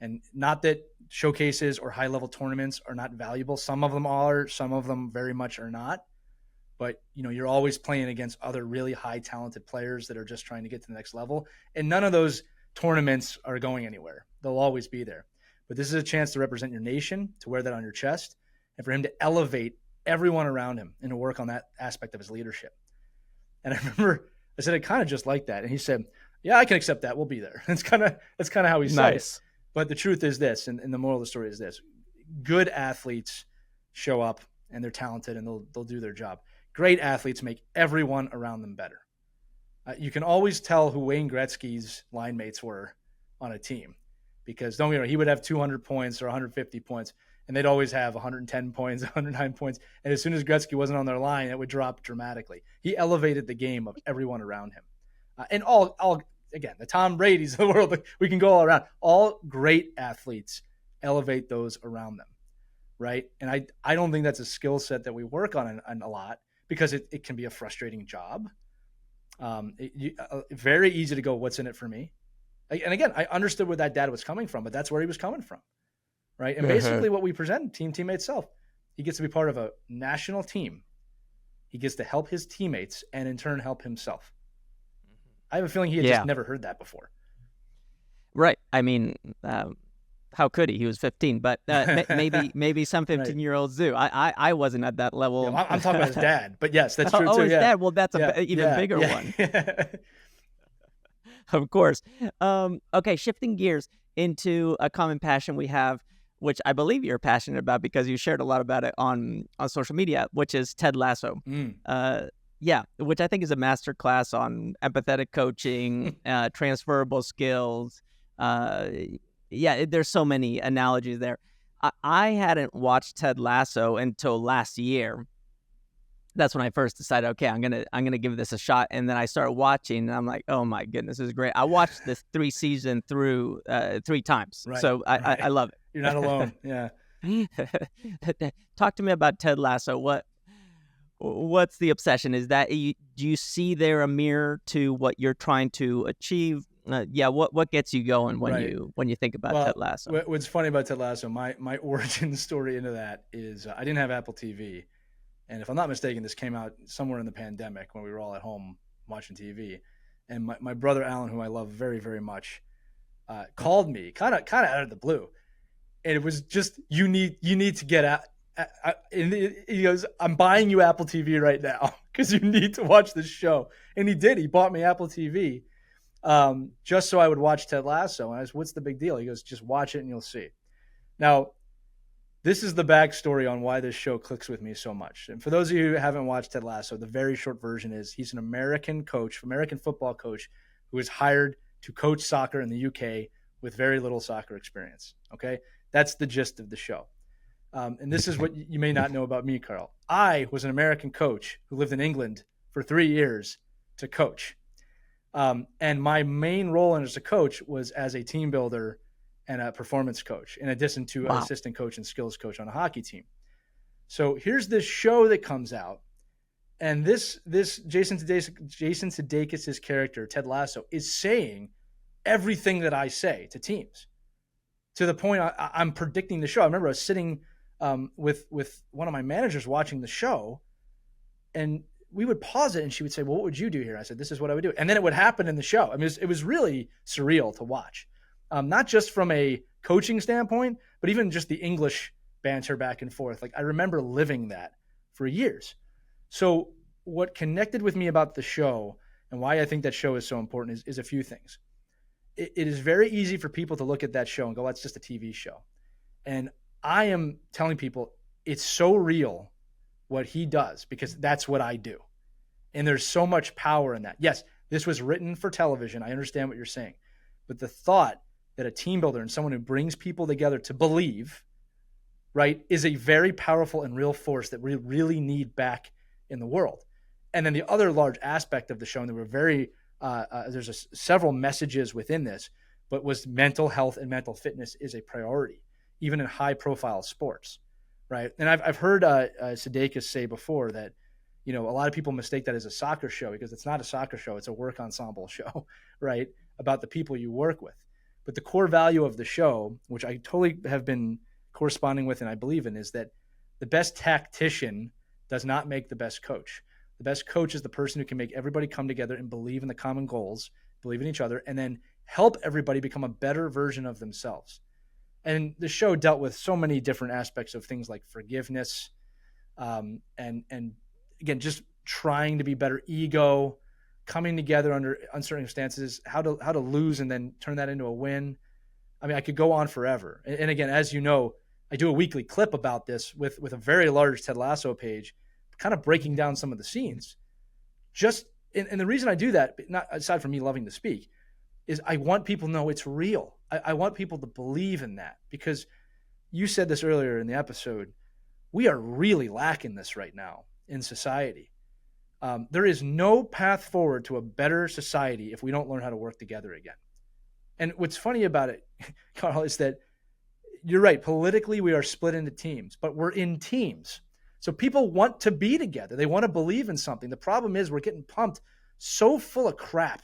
And not that showcases or high-level tournaments are not valuable. Some of them are, some of them very much are not. But, you're always playing against other really high talented players that are just trying to get to the next level. And none of those tournaments are going anywhere. They'll always be there. But this is a chance to represent your nation, to wear that on your chest, and for him to elevate everyone around him and to work on that aspect of his leadership. And I remember I said it kind of just like that. And he said, yeah, I can accept that. We'll be there. That's kind of how he said it. But the truth is this, and the moral of the story is this: good athletes show up and they're talented and they'll do their job. Great athletes make everyone around them better. You can always tell who Wayne Gretzky's line mates were on a team, because don't get me wrong, he would have 200 points or 150 points, and they'd always have 110 points, 109 points. And as soon as Gretzky wasn't on their line, it would drop dramatically. He elevated the game of everyone around him. And all again, the Tom Brady's of the world, we can go all around. All great athletes elevate those around them, right? And I don't think that's a skill set that we work on a lot, because it can be a frustrating job. Very easy to go, what's in it for me? And again, I understood where that dad was coming from, but that's where he was coming from, right? And basically what we present, teammate self, he gets to be part of a national team. He gets to help his teammates and in turn help himself. I have a feeling he had just never heard that before. Right. I mean, how could he? He was 15, but maybe some 15-year-olds do. I wasn't at that level. Yeah, I'm talking about his dad, but yes, that's true too. His dad. Well, that's an even bigger one. Of course. Okay, shifting gears into a common passion we have, which I believe you're passionate about because you shared a lot about it on social media, which is Ted Lasso. Which I think is a masterclass on empathetic coaching, transferable skills. There's so many analogies there. I hadn't watched Ted Lasso until last year. That's when I first decided, okay, I'm gonna give this a shot. And then I started watching, and I'm like, oh my goodness, this is great. I watched this 3 season through 3 times, so I love it. You're not alone. Yeah. Talk to me about Ted Lasso. What's the obsession? Is that do you see there a mirror to what you're trying to achieve? What gets you going when you think about Ted Lasso? What's funny about Ted Lasso, my origin story into that is I didn't have Apple TV, and if I'm not mistaken, this came out somewhere in the pandemic when we were all at home watching TV, and my brother Alan, who I love very, very much, called me kind of out of the blue, and it was just you need to get out. And he goes, I'm buying you Apple TV right now because you need to watch this show. And he did. He bought me Apple TV just so I would watch Ted Lasso. And I was, what's the big deal? He goes, just watch it and you'll see. Now, this is the backstory on why this show clicks with me so much. And for those of you who haven't watched Ted Lasso, the very short version is he's an American football coach who is hired to coach soccer in the UK with very little soccer experience. Okay? That's the gist of the show. And this is what you may not know about me, Carl. I was an American coach who lived in England for 3 years to coach. And my main role as a coach was as a team builder and a performance coach, in addition to an assistant coach and skills coach on a hockey team. So here's this show that comes out, and this Jason Sudeikis' character, Ted Lasso, is saying everything that I say to teams, to the point I'm predicting the show. I remember I was sitting with one of my managers watching the show, and we would pause it and she would say, well, what would you do here? I said, this is what I would do. And then it would happen in the show. I mean, it was really surreal to watch. Not just from a coaching standpoint, but even just the English banter back and forth. Like, I remember living that for years. So what connected with me about the show and why I think that show is so important is a few things. It is very easy for people to look at that show and go, that's just a TV show. And I am telling people it's so real what he does, because that's what I do. And there's so much power in that. Yes, this was written for television. I understand what you're saying. But the thought that a team builder and someone who brings people together to believe, right, is a very powerful and real force that we really need back in the world. And then the other large aspect of the show, and there were several messages within this, but was mental health and mental fitness is a priority, even in high profile sports, right? And I've heard Sudeikis say before that, a lot of people mistake that as a soccer show, because it's not a soccer show. It's a work ensemble show, right? About the people you work with. But the core value of the show, which I totally have been corresponding with and I believe in, is that the best tactician does not make the best coach. The best coach is the person who can make everybody come together and believe in the common goals, believe in each other, and then help everybody become a better version of themselves. And the show dealt with so many different aspects of things like forgiveness, and again, just trying to be better, ego, coming together under uncertain circumstances, how to lose and then turn that into a win. I mean, I could go on forever. And again, as you know, I do a weekly clip about this with a very large Ted Lasso page, kind of breaking down some of the scenes. And the reason I do that, not aside from me loving to speak, is I want people to know it's real. I want people to believe in that, because you said this earlier in the episode, we are really lacking this right now in society. There is no path forward to a better society if we don't learn how to work together again. And what's funny about it, Carl, is that you're right. Politically, we are split into teams, but we're in teams. So people want to be together. They want to believe in something. The problem is we're getting pumped so full of crap,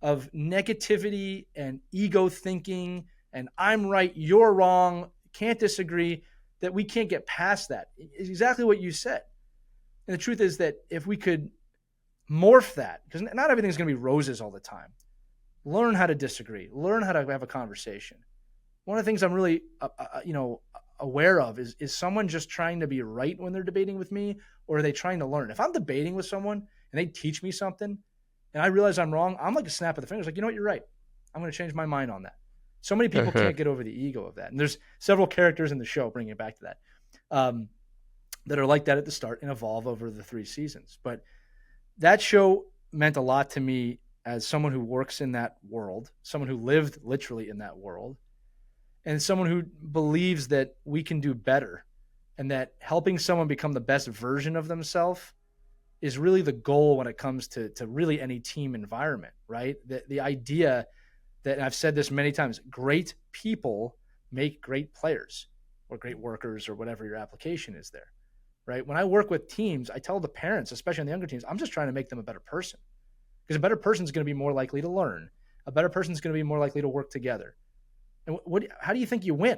of negativity and ego thinking and I'm right, you're wrong, can't disagree, that we can't get past that. It's exactly what you said. And the truth is that if we could morph that, because not everything's going to be roses all the time, learn how to disagree, learn how to have a conversation. One of the things I'm really, aware of is someone just trying to be right when they're debating with me, or are they trying to learn? If I'm debating with someone and they teach me something and I realize I'm wrong, I'm like a snap of the fingers, like, you know what, you're right. I'm going to change my mind on that. So many people can't get over the ego of that. And there's several characters in the show, bringing it back to that, that are like that at the start and evolve over the 3 seasons. But that show meant a lot to me as someone who works in that world, someone who lived literally in that world, and someone who believes that we can do better, and that helping someone become the best version of themselves is really the goal when it comes to really any team environment, right? The idea that, and I've said this many times, great people make great players or great workers or whatever your application is there, right? When I work with teams, I tell the parents, especially on the younger teams, I'm just trying to make them a better person, because a better person is going to be more likely to learn. A better person is going to be more likely to work together. And how do you think you win?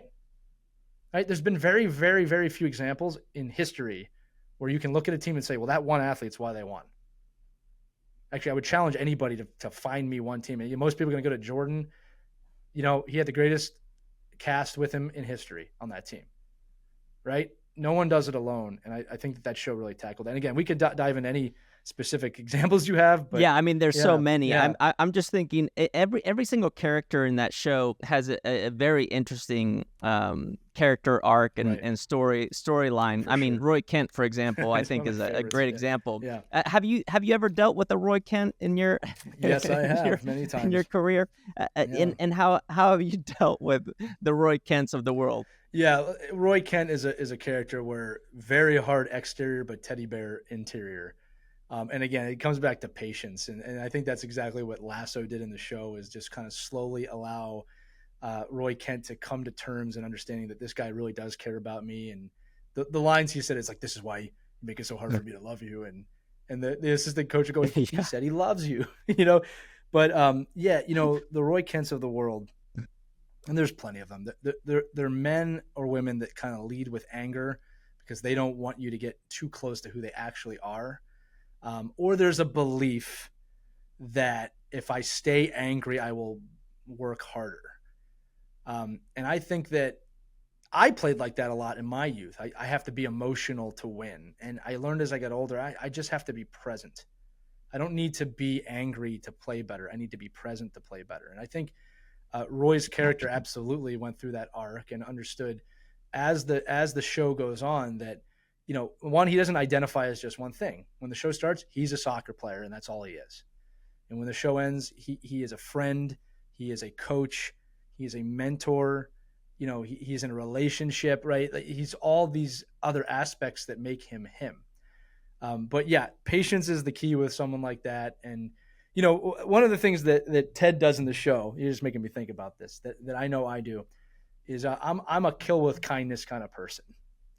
Right? There's been very, very, very few examples in history where you can look at a team and say, well, that one athlete's why they won. Actually, I would challenge anybody to find me one team. And most people are going to go to Jordan. He had the greatest cast with him in history on that team, right? No one does it alone. And I think that show really tackled that. And again, we could dive into any specific examples you have, but yeah, I mean, there's so many. Yeah. I'm just thinking every single character in that show has a very interesting character arc and storyline. I mean, Roy Kent, for example, I think is a great example. Yeah. Have you ever dealt with a Roy Kent in your yes, I have many times in your career? And how have you dealt with the Roy Kents of the world? Yeah, Roy Kent is a character where very hard exterior but teddy bear interior. And again, it comes back to patience. And I think that's exactly what Lasso did in the show, is just kind of slowly allow Roy Kent to come to terms and understanding that this guy really does care about me. And the lines he said, it's like, this is why you make it so hard for me to love you. And the assistant coach going, he said he loves you, But the Roy Kents of the world, and there's plenty of them. They're men or women that kind of lead with anger because they don't want you to get too close to who they actually are. Or there's a belief that if I stay angry, I will work harder. And I think that I played like that a lot in my youth. I have to be emotional to win. And I learned as I got older, I just have to be present. I don't need to be angry to play better. I need to be present to play better. And I think Roy's character absolutely went through that arc and understood as the show goes on that, one, he doesn't identify as just one thing. When the show starts, he's a soccer player, and that's all he is. And when the show ends, he is a friend, he is a coach, he is a mentor, he's in a relationship, right? He's all these other aspects that make him him. But yeah, patience is the key with someone like that. And, you know, one of the things that Ted does in the show, you're just making me think about this, that I know I do, is I'm a kill with kindness kind of person.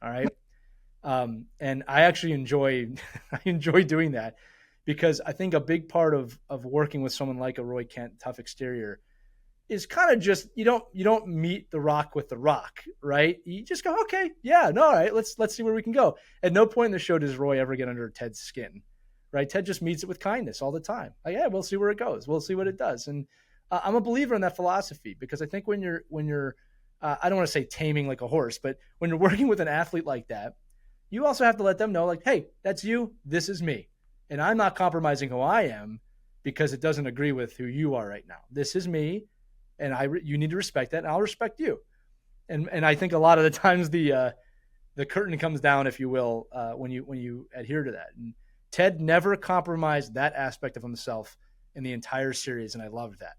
All right. And I actually enjoy I enjoy doing that, because I think a big part of working with someone like a Roy Kent, tough exterior, is kind of just you don't meet the rock with the rock, right? You just go, okay, yeah, no, all right, let's see where we can go. At no point in the show does Roy ever get under Ted's skin, right? Ted just meets it with kindness all the time. Like, yeah, we'll see where it goes, we'll see what it does. And I'm a believer in that philosophy, because I think when you're I don't want to say taming like a horse, but when you're working with an athlete like that, you also have to let them know, like, hey, that's you, this is me, and I'm not compromising who I am because it doesn't agree with who you are right now. This is me, and you need to respect that, and I'll respect you. And I think a lot of the times the curtain comes down, if you will, when you adhere to that. And Ted never compromised that aspect of himself in the entire series, and I loved that.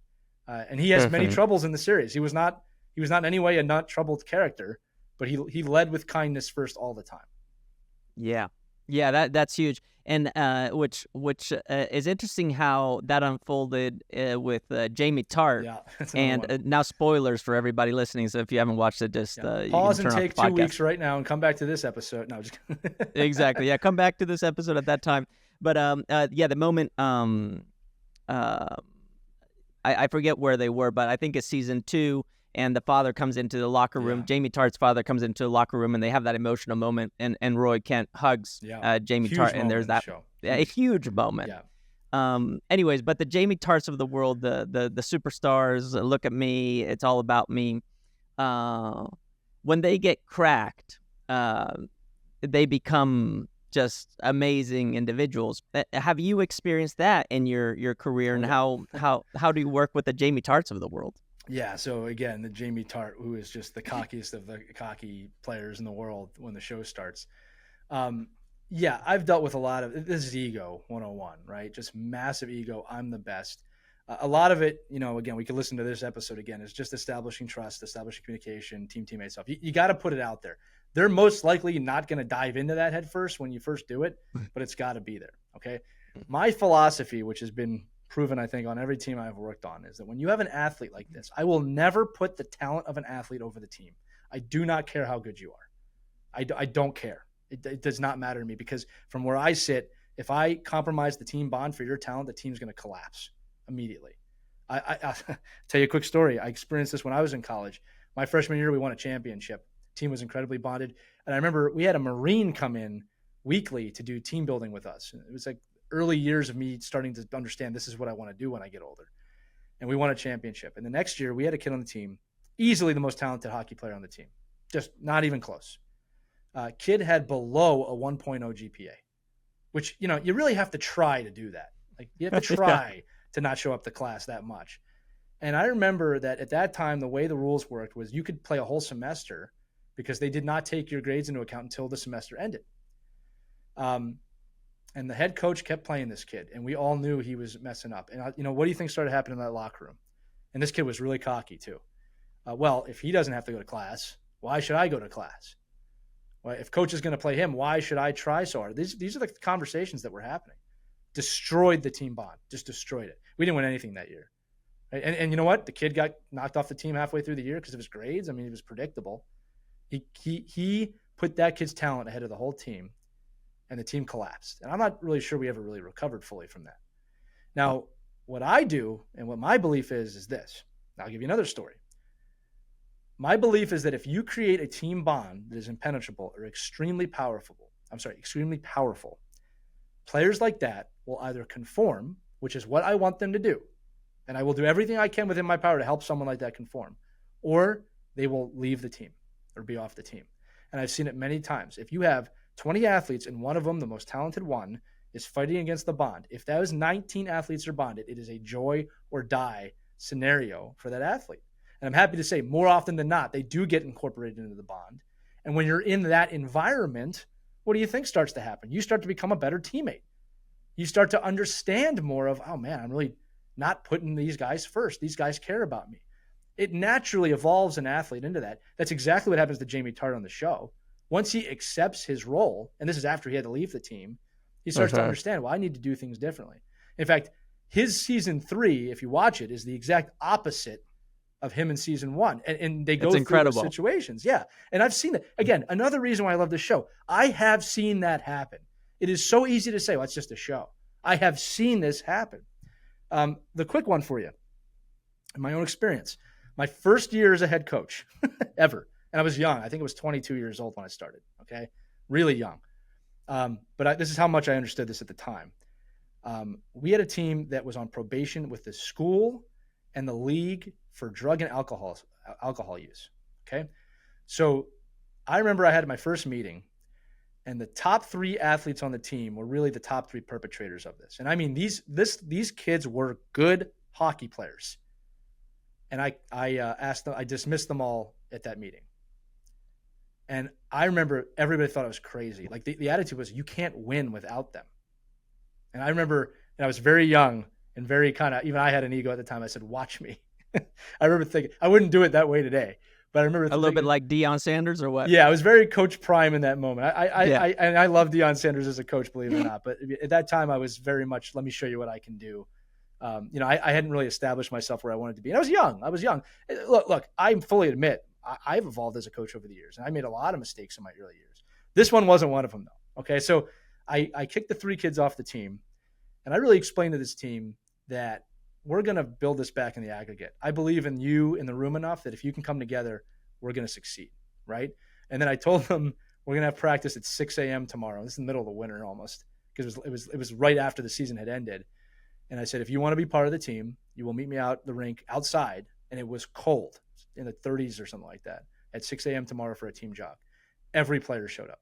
And he has many troubles in the series. He was not in any way a not troubled character, but he led with kindness first all the time. Yeah, yeah, that's huge, and which is interesting how that unfolded with Jamie Tart. Yeah, that's and one. Now spoilers for everybody listening. So if you haven't watched it, just pause you can and turn take off the 2 podcast. weeks right now and come back to this episode. No, just Exactly. Yeah, come back to this episode at that time. But yeah, the moment I forget where they were, but I think it's season 2. And the father comes into the locker room. Yeah. Jamie Tart's father comes into the locker room, and they have that emotional moment. And Roy Kent hugs Jamie Huge Tart, and there's that a huge moment. Yeah. Anyways, but the Jamie Tarts of the world, the superstars, look at me, it's all about me. When they get cracked, they become just amazing individuals. Have you experienced that in your career, and how do you work with the Jamie Tarts of the world? Yeah, so again, the Jamie Tart, who is just the cockiest of the cocky players in the world when the show starts. Yeah, I've dealt with a lot of this is ego 101, right? Just massive ego. I'm the best. A lot of it, again, we could listen to this episode again, is just establishing trust, establishing communication, teammate stuff. You got to put it out there. They're most likely not going to dive into that head first when you first do it, but it's got to be there, okay? My philosophy, which has been proven, I think, on every team I've worked on, is that when you have an athlete like this, I will never put the talent of an athlete over the team. I do not care how good you are. I don't care. It does not matter to me, because from where I sit, if I compromise the team bond for your talent, the team's going to collapse immediately. I'll tell you a quick story. I experienced this when I was in college. My freshman year, we won a championship. Team was incredibly bonded. And I remember we had a Marine come in weekly to do team building with us. It was like early years of me starting to understand this is what I want to do when I get older. And we won a championship. And the next year we had a kid on the team, easily the most talented hockey player on the team, just not even close. Kid had below a 1.0 GPA, which, you really have to try to do that. Like, you have to try to not show up to class that much. And I remember that at that time, the way the rules worked was you could play a whole semester because they did not take your grades into account until the semester ended. And the head coach kept playing this kid, and we all knew he was messing up. And, what do you think started happening in that locker room? And this kid was really cocky too. Well, if he doesn't have to go to class, why should I go to class? Well, if coach is going to play him, why should I try so hard? These are the conversations that were happening. Destroyed the team bond. Just destroyed it. We didn't win anything that year. And you know what? The kid got knocked off the team halfway through the year because of his grades. I mean, it was predictable. He put that kid's talent ahead of the whole team, and the team collapsed. And I'm not really sure we ever really recovered fully from that. Now, what I do and what my belief is this. I'll give you another story. My belief is that if you create a team bond that is impenetrable or extremely powerful, players like that will either conform, which is what I want them to do, and I will do everything I can within my power to help someone like that conform, or they will leave the team or be off the team. And I've seen it many times. If you have 20 athletes and one of them, the most talented one, is fighting against the bond, if those 19 athletes are bonded, it is a joy or die scenario for that athlete. And I'm happy to say more often than not, they do get incorporated into the bond. And when you're in that environment, what do you think starts to happen? You start to become a better teammate. You start to understand more of, oh man, I'm really not putting these guys first. These guys care about me. It naturally evolves an athlete into that. That's exactly what happens to Jamie Tart on the show. Once he accepts his role, and this is after he had to leave the team, He starts to understand, well, I need to do things differently. In fact, his season 3, if you watch it, is the exact opposite of him in season 1. And they go through those situations. Yeah. And I've seen it. Again, another reason why I love this show. I have seen that happen. It is so easy to say, well, it's just a show. I have seen this happen. The quick one for you, in my own experience, my first year as a head coach ever, and I was young. I think I was 22 years old when I started, okay? Really young. This is how much I understood this at the time. We had a team that was on probation with the school and the league for drug and alcohol use, okay? So I remember I had my first meeting, and the top 3 athletes on the team were really the top 3 perpetrators of this. And I mean, these kids were good hockey players. And I asked them, I dismissed them all at that meeting. And I remember everybody thought I was crazy. Like the attitude was, you can't win without them. And I remember, and I was very young and very kind of, even I had an ego at the time. I said, watch me. I remember thinking, I wouldn't do it that way today. But I remember a little bit like Deion Sanders or what? Yeah, I was very Coach Prime in that moment. I love Deion Sanders as a coach, believe it or not. But at that time, I was very much, let me show you what I can do. I hadn't really established myself where I wanted to be. And I was young. Look, I fully admit I've evolved as a coach over the years, and I made a lot of mistakes in my early years. This one wasn't one of them, though. Okay, so I kicked the 3 kids off the team, and I really explained to this team that we're going to build this back in the aggregate. I believe in you in the room enough that if you can come together, we're going to succeed, right? And then I told them we're going to have practice at 6 a.m. tomorrow. This is in the middle of the winter almost, because it was right after the season had ended. And I said, if you want to be part of the team, you will meet me out the rink outside. And it was cold in the 30s or something like that at 6 a.m. tomorrow for a team jog. Every player showed up.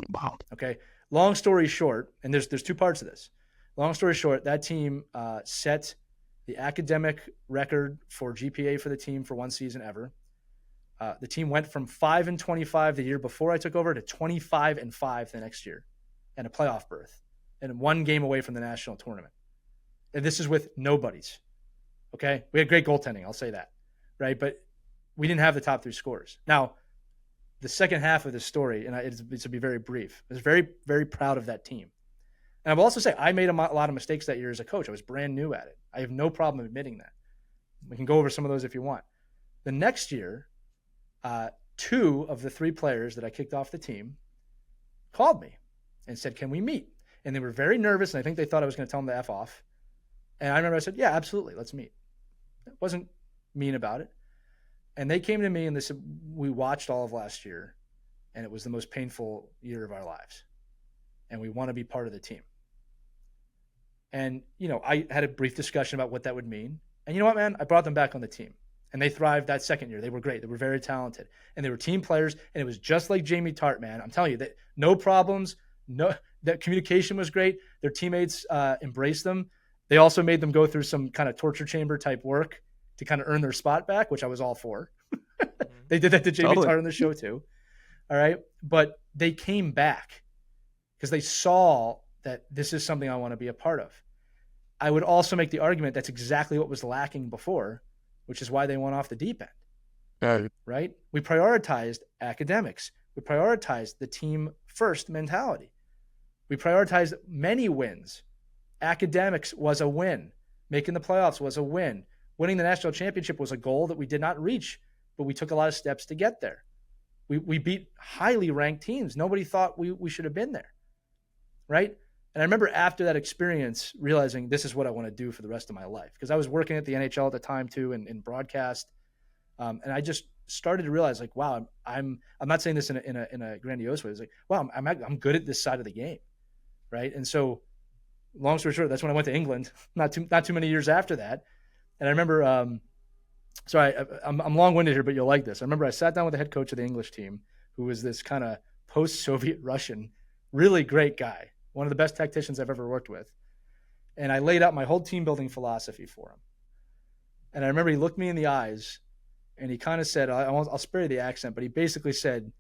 Wow. Okay. Long story short, and there's 2 parts of this. Long story short, that team set the academic record for GPA for the team for one season ever. The team went from 5-25 the year before I took over to 25-5 the next year, and a playoff berth, and 1 game away from the national tournament. And this is with nobodies. Okay, we had great goaltending, I'll say that, right? But we didn't have the top 3 scorers. Now, the second half of this story, and it's to be very brief, I was very, very proud of that team. And I will also say I made a lot of mistakes that year as a coach. I was brand new at it. I have no problem admitting that. We can go over some of those if you want. The next year, 2 of the 3 players that I kicked off the team called me and said, can we meet? And they were very nervous, and I think they thought I was going to tell them to F off. And I remember I said, yeah, absolutely, let's meet. I wasn't mean about it. And they came to me and they said, we watched all of last year, and it was the most painful year of our lives. And we want to be part of the team. And, I had a brief discussion about what that would mean. And you know what, man? I brought them back on the team. And they thrived that second year. They were great. They were very talented. And they were team players. And it was just like Jamie Tart, man. I'm telling you, that no problems. That communication was great. Their teammates embraced them. They also made them go through some kind of torture chamber type work to kind of earn their spot back, which I was all for. They did that to Jamie Tart on the show too. All right. But they came back because they saw that this is something I want to be a part of. I would also make the argument that's exactly what was lacking before, which is why they went off the deep end. Right? We prioritized academics. We prioritized the team first mentality. We prioritized many wins. Academics was a win. Making the playoffs was a win. Winning the national championship was a goal that we did not reach, but we took a lot of steps to get there. We beat highly ranked teams. Nobody thought we should have been there. Right? And I remember after that experience realizing this is what I want to do for the rest of my life, because I was working at the NHL at the time too in broadcast. And I just started to realize, like, wow, I'm not saying this in a grandiose way. It's like, wow, I'm good at this side of the game. Right? And so long story short, that's when I went to England, not too many years after that. And I remember, I'm long-winded here, but you'll like this. I remember I sat down with the head coach of the English team, who was this kind of post-Soviet Russian, really great guy, one of the best tacticians I've ever worked with. And I laid out my whole team-building philosophy for him. And I remember he looked me in the eyes, and he kind of said, I'll spare you the accent, but he basically said,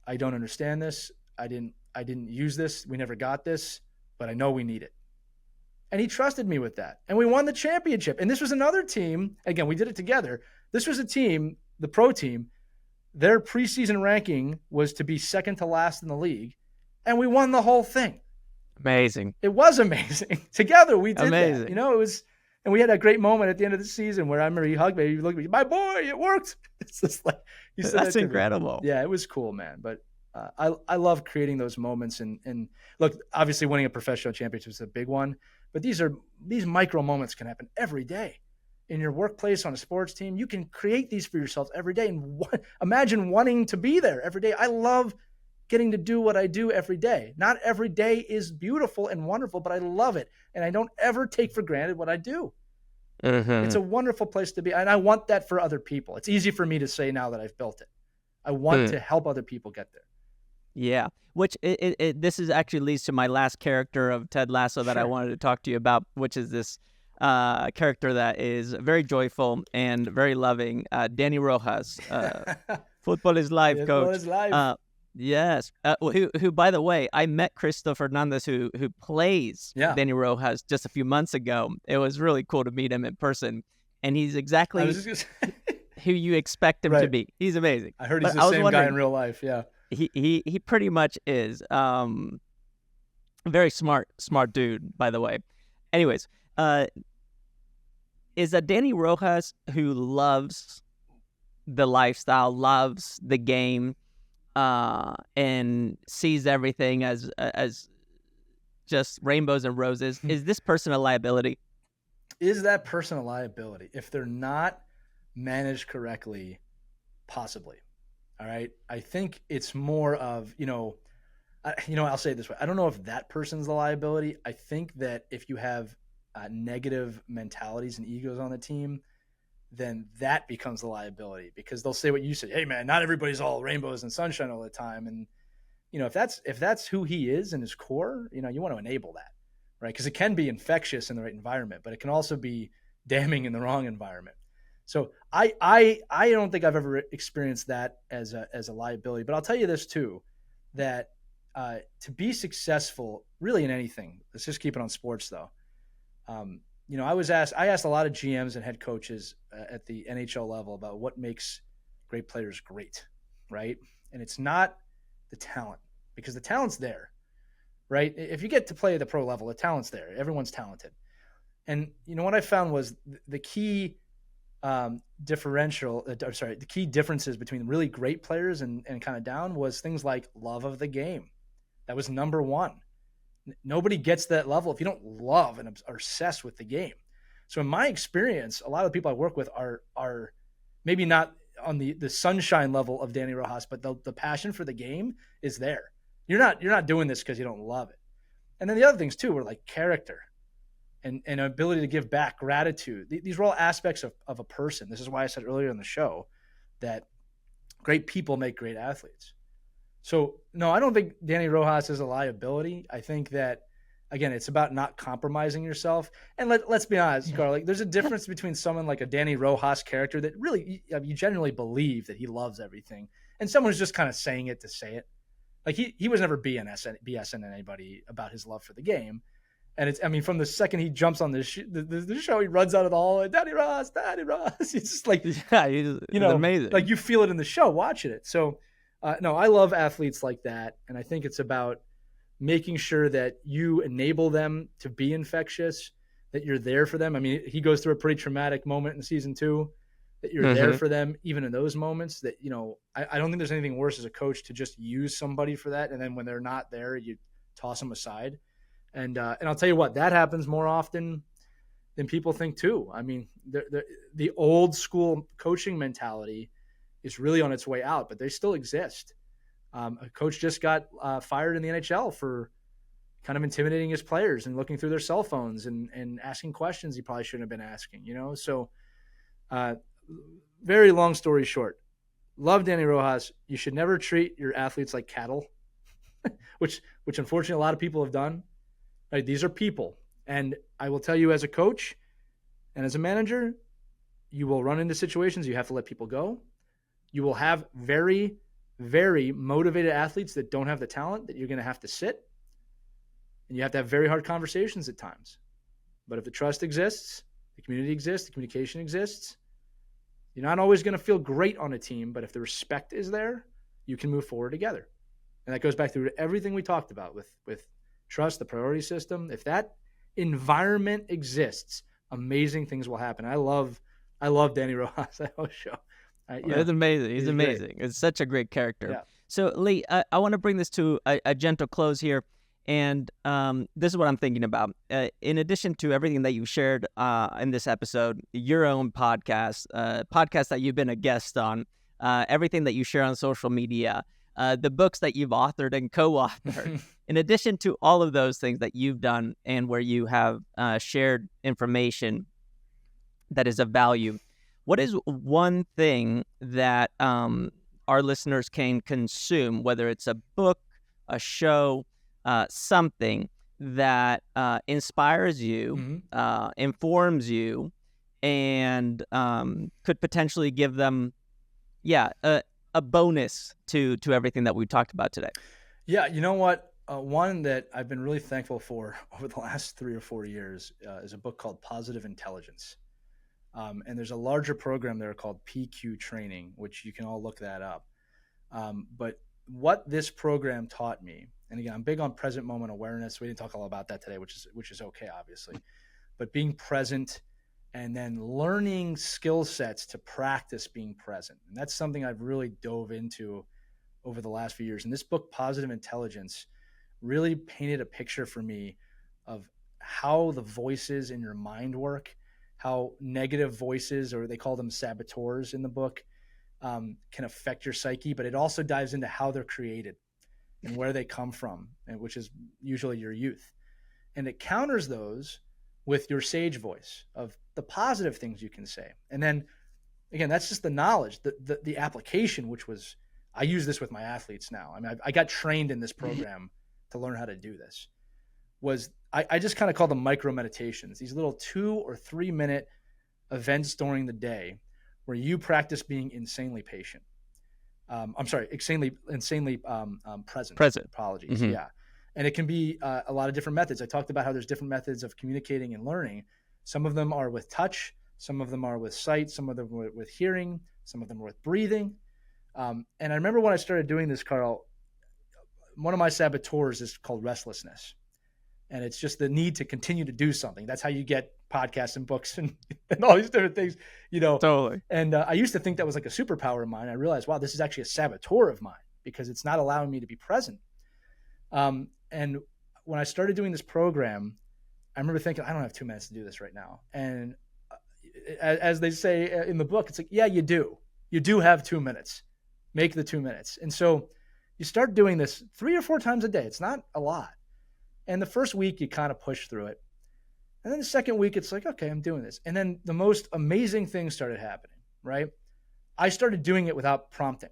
I don't understand this. I didn't use this. We never got this, but I know we need it. And he trusted me with that. And we won the championship. And this was another team. Again, we did it together. This was a team, the pro team, their preseason ranking was to be second to last in the league. And we won the whole thing. Amazing. It was amazing. Together we did that. Amazing. It was, and we had a great moment at the end of the season where I remember he hugged me. He looked at me, my boy, it worked. It's just like he said That's that to me. incredible. Yeah, it was cool, man. But I love creating those moments. And look, obviously winning a professional championship is a big one, but these micro moments can happen every day in your workplace, on a sports team. You can create these for yourself every day. And imagine wanting to be there every day. I love getting to do what I do every day. Not every day is beautiful and wonderful, but I love it. And I don't ever take for granted what I do. It's a wonderful place to be. And I want that for other people. It's easy for me to say now that I've built it. I want to help other people get there. Yeah, which this is actually leads to my last character of Ted Lasso that I wanted to talk to you about, which is this character that is very joyful and very loving, Danny Rojas, Football is Life coach. Football is life. Yes, who by the way, I met Cristo Fernandez, who plays Danny Rojas just a few months ago. It was really cool to meet him in person, and he's exactly who you expect him to be. He's amazing. I heard he's the same guy in real life. Yeah, he pretty much is. Very smart dude, by the way. Anyways, is a Danny Rojas who loves the lifestyle, loves the game, and sees everything as just rainbows and roses. Is this person a liability? Is that person a liability? If they're not managed correctly, possibly. All right. I think it's more of, I'll say it this way. I don't know if that person's the liability. I think that if you have negative mentalities and egos on the team, then that becomes the liability, because they'll say what you said. Hey man, not everybody's all rainbows and sunshine all the time. And, if that's who he is in his core, you want to enable that, right? Because it can be infectious in the right environment, but it can also be damning in the wrong environment. So I don't think I've ever experienced that as a liability. But I'll tell you this too, that to be successful really in anything, let's just keep it on sports though. I asked a lot of GMs and head coaches at the NHL level about what makes great players great, right? And it's not the talent, because the talent's there, right? If you get to play at the pro level, the talent's there. Everyone's talented. And what I found was the key the key differences between really great players and kind of down was things like love of the game. That was number one. Nobody gets that level if you don't love and are obsessed with the game. So in my experience, a lot of the people I work with are maybe not on the sunshine level of Danny Rojas, but the passion for the game is there. You're not doing this because you don't love it. And then the other things too were like character and ability to give back, gratitude. These are all aspects of a person. This is why I said earlier in the show that great people make great athletes. So, no, I don't think Danny Rojas is a liability. I think that, again, it's about not compromising yourself. And let's be honest, Carl, there's a difference between someone like a Danny Rojas character that really you genuinely believe that he loves everything, and someone who's just kind of saying it to say it. Like he was never BSing anybody about his love for the game. And from the second he jumps on the show, he runs out of the hall, and Danny Ross. It's just like, he's amazing. Like you feel it in the show watching it. So, no, I love athletes like that. And I think it's about making sure that you enable them to be infectious, that you're there for them. I mean, he goes through a pretty traumatic moment in season 2, that you're there for them, even in those moments that, I don't think there's anything worse as a coach to just use somebody for that. And then when they're not there, you toss them aside. And I'll tell you what, that happens more often than people think too. I mean, the old school coaching mentality is really on its way out, but they still exist. A coach just got fired in the NHL for kind of intimidating his players and looking through their cell phones and asking questions he probably shouldn't have been asking, So very long story short, love Danny Rojas. You should never treat your athletes like cattle, which unfortunately a lot of people have done. Right, these are people. And I will tell you, as a coach and as a manager, you will run into situations you have to let people go. You will have very, very motivated athletes that don't have the talent that you're going to have to sit. And you have to have very hard conversations at times. But if the trust exists, the community exists, the communication exists, you're not always going to feel great on a team, but if the respect is there, you can move forward together. And that goes back to everything we talked about with trust, the priority system, if that environment exists, amazing things will happen. I love Danny Rojas. That whole show. It's amazing. He's He's great. amazing. It's such a great character. Yeah. So, Lee, I want to bring this to a gentle close here. And this is what I'm thinking about. In addition to everything that you've shared in this episode, your own podcast, podcast that you've been a guest on, everything that you share on social media, the books that you've authored and co-authored, in addition to all of those things that you've done and where you have shared information that is of value, what is one thing that our listeners can consume, whether it's a book, a show, something that inspires you, informs you, and could potentially give them, a bonus to everything that we talked about today? Yeah, you know what? One that I've been really thankful for over the last 3 or 4 years is a book called Positive Intelligence. And there's a larger program there called PQ Training, which you can all look that up. But what this program taught me, and again, I'm big on present moment awareness. We didn't talk all about that today, which is okay, obviously. But being present and then learning skill sets to practice being present. And that's something I've really dove into over the last few years. And this book, Positive Intelligence, really painted a picture for me of how the voices in your mind work, how negative voices, or they call them saboteurs in the book, can affect your psyche, but it also dives into how they're created and where they come from, and which is usually your youth. And it counters those with your sage voice of the positive things you can say. And then again, that's just the knowledge, the application, which was, I use this with my athletes now. I mean, I got trained in this program to learn how to do this. I just kind of call them micro meditations, these little 2 or 3 minute events during the day where you practice being insanely patient. I'm sorry, insanely present. Present. Apologies. Mm-hmm. Yeah. And it can be a lot of different methods. I talked about how there's different methods of communicating and learning. Some of them are with touch. Some of them are with sight. Some of them are with hearing. Some of them are with breathing. And I remember when I started doing this, Carl, one of my saboteurs is called restlessness. And it's just the need to continue to do something. That's how you get podcasts and books and all these different things, Totally. And I used to think that was like a superpower of mine. I realized, wow, this is actually a saboteur of mine because it's not allowing me to be present. And when I started doing this program, I remember thinking, I don't have 2 minutes to do this right now. And as they say in the book, it's like, yeah, you do. You do have 2 minutes. Make the 2 minutes. And so you start doing this 3 or 4 times a day. It's not a lot. And the first week, you kind of push through it. And then the second week, it's like, okay, I'm doing this. And then the most amazing things started happening, right? I started doing it without prompting.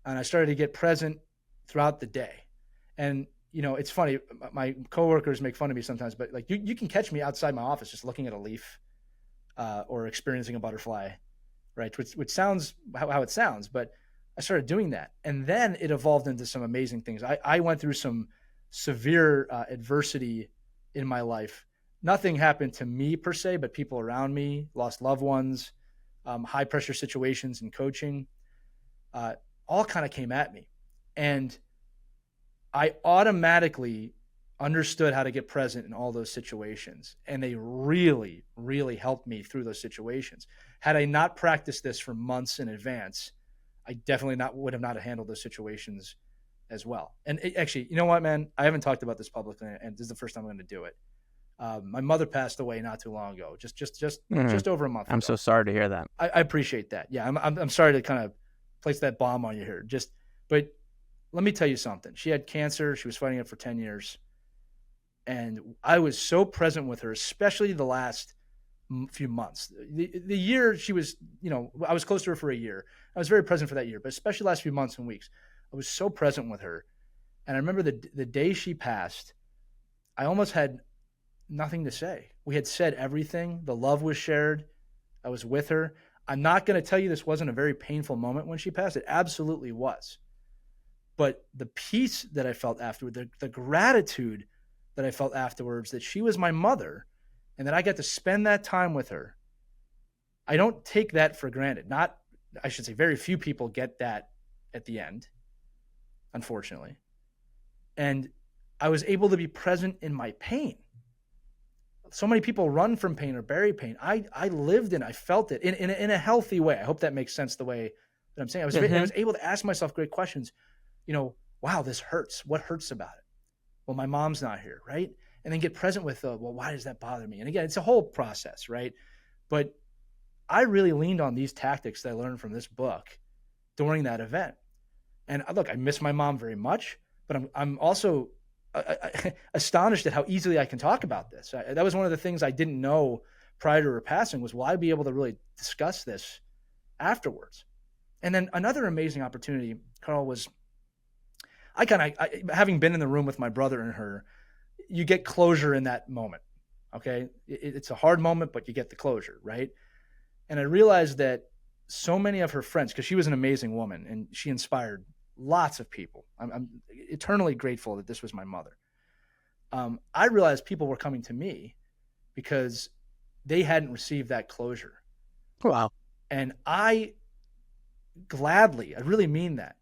And I started to get present throughout the day. And, it's funny. My coworkers make fun of me sometimes, but like you can catch me outside my office just looking at a leaf or experiencing a butterfly, right? Which sounds how it sounds. But I started doing that. And then it evolved into some amazing things. I went through some severe adversity in my life. Nothing happened to me per se, but people around me lost loved ones, high pressure situations in coaching, all kind of came at me. And I automatically understood how to get present in all those situations. And they really, really helped me through those situations. Had I not practiced this for months in advance, I definitely would have not handled those situations as well. And actually, you know what, man? I haven't talked about this publicly, and this is the first time I'm going to do it. My mother passed away not too long ago, just over a month ago. I'm so sorry to hear that. I appreciate that. Yeah, I'm sorry to kind of place that bomb on you here. But let me tell you something. She had cancer. She was fighting it for 10 years. And I was so present with her, especially the last few months. The year she was, I was close to her for a year. I was very present for that year, but especially the last few months and weeks. I was so present with her. And I remember the day she passed, I almost had nothing to say. We had said everything. The love was shared. I was with her. I'm not going to tell you this wasn't a very painful moment when she passed. It absolutely was. But the peace that I felt afterward, the gratitude that I felt afterwards, that she was my mother and that I got to spend that time with her, I don't take that for granted. I should say very few people get that at the end, unfortunately. And I was able to be present in my pain. So many people run from pain or bury pain. I lived I felt it in a healthy way. I hope that makes sense the way that I'm saying. I Hmm. was able to ask myself great questions. Wow, this hurts. What hurts about it? Well, my mom's not here, right? And then get present with, well, why does that bother me? And again, it's a whole process, right? But I really leaned on these tactics that I learned from this book during that event. And look, I miss my mom very much, but I'm also astonished at how easily I can talk about this. That was one of the things I didn't know prior to her passing was, will I be able to really discuss this afterwards? And then another amazing opportunity, Carl, was having been in the room with my brother and her, you get closure in that moment. Okay. It's a hard moment, but you get the closure, right? And I realized that so many of her friends, because she was an amazing woman and she inspired lots of people. I'm eternally grateful that this was my mother. I realized people were coming to me because they hadn't received that closure. Wow. And I gladly, I really mean that,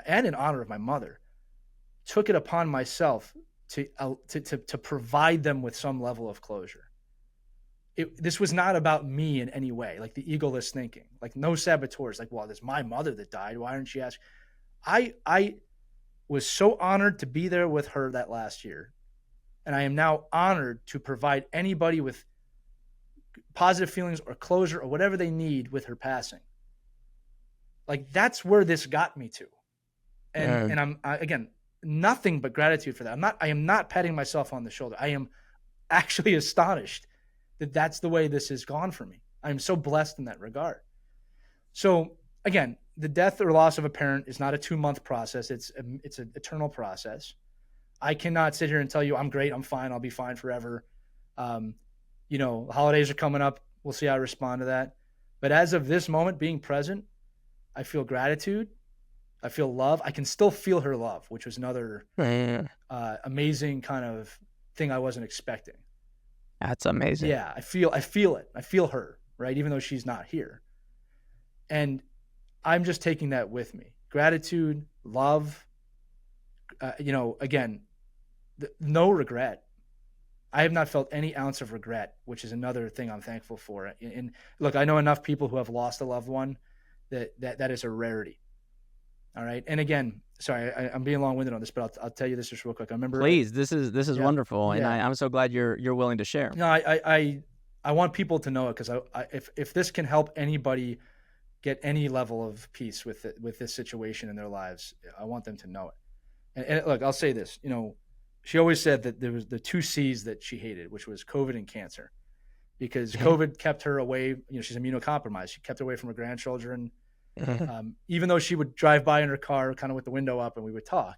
and in honor of my mother, took it upon myself to provide them with some level of closure. This was not about me in any way, like the egoless thinking, like no saboteurs, like, well, there's my mother that died. Why aren't she asking? I was so honored to be there with her that last year. And I am now honored to provide anybody with positive feelings or closure or whatever they need with her passing. Like that's where this got me to. And again, nothing but gratitude for that. I am not patting myself on the shoulder. I am actually astonished that that's the way this has gone for me. I'm so blessed in that regard. So again, the death or loss of a parent is not a 2-month process. It's an eternal process. I cannot sit here and tell you I'm great, I'm fine, I'll be fine forever. Um, the holidays are coming up. We'll see how I respond to that. But as of this moment, being present, I feel gratitude. I feel love. I can still feel her love, which was another Yeah. amazing kind of thing I wasn't expecting. That's amazing. Yeah, I feel it. I feel her, right? Even though she's not here. And I'm just taking that with me. Gratitude, love, again, no regret. I have not felt any ounce of regret, which is another thing I'm thankful for. And look, I know enough people who have lost a loved one that is a rarity. All right. And again, sorry, I'm being long winded on this, but I'll tell you this just real quick. I remember. Please, this is Yeah, wonderful, and yeah. I'm so glad you're willing to share. No, I want people to know it because if this can help anybody get any level of peace with this situation in their lives, I want them to know it. And look, I'll say this. She always said that there was the 2 C's that she hated, which was COVID and cancer, because COVID kept her away. She's immunocompromised. She kept her away from her grandchildren. Even though she would drive by in her car, kind of with the window up, and we would talk.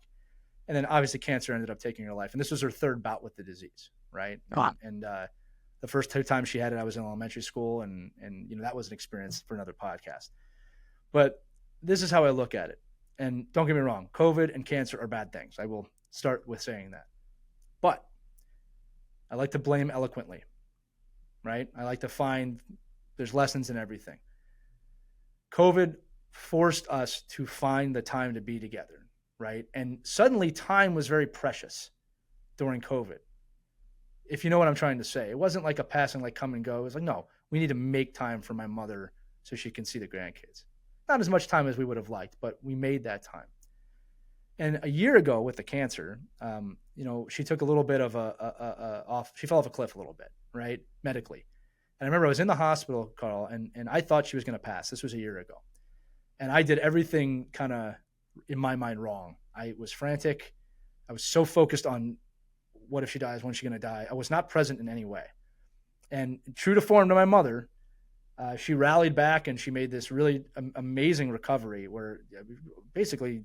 And then obviously cancer ended up taking her life. And this was her 3rd bout with the disease, right? Wow. And the first 2 times she had it, I was in elementary school, and that was an experience for another podcast. But this is how I look at it. And don't get me wrong, COVID and cancer are bad things. I will start with saying that. But I like to blame eloquently, right? I like to find there's lessons in everything. COVID forced us to find the time to be together, right? And suddenly time was very precious during COVID. If you know what I'm trying to say, it wasn't like a passing, like come and go. It was like, no, we need to make time for my mother so she can see the grandkids. Not as much time as we would have liked, but we made that time. And a year ago with the cancer, she took a little bit of she fell off a cliff a little bit, right? Medically. And I remember I was in the hospital, Carl, and I thought she was going to pass. This was a year ago. And I did everything kind of in my mind wrong. I was frantic. I was so focused on what if she dies, when's she going to die? I was not present in any way. And true to form to my mother, she rallied back and she made this really amazing recovery where basically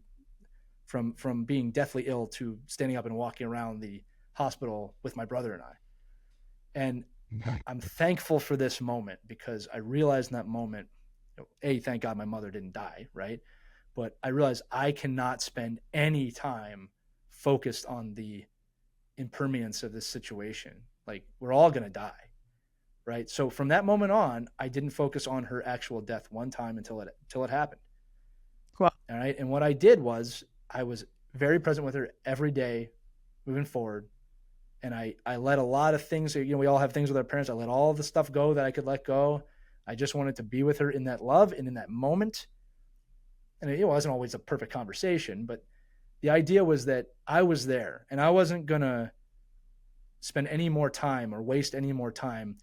from being deathly ill to standing up and walking around the hospital with my brother and I. And I'm thankful for this moment because I realized in that moment, thank God my mother didn't die, right? But I realized I cannot spend any time focused on the impermanence of this situation. Like we're all going to die, right? So from that moment on, I didn't focus on her actual death one time until it happened. Well, all right. And what I did was I was very present with her every day moving forward. And I let a lot of things, we all have things with our parents. I let all the stuff go that I could let go. I just wanted to be with her in that love and in that moment. And it wasn't always a perfect conversation, but the idea was that I was there and I wasn't going to spend any more time or waste any more time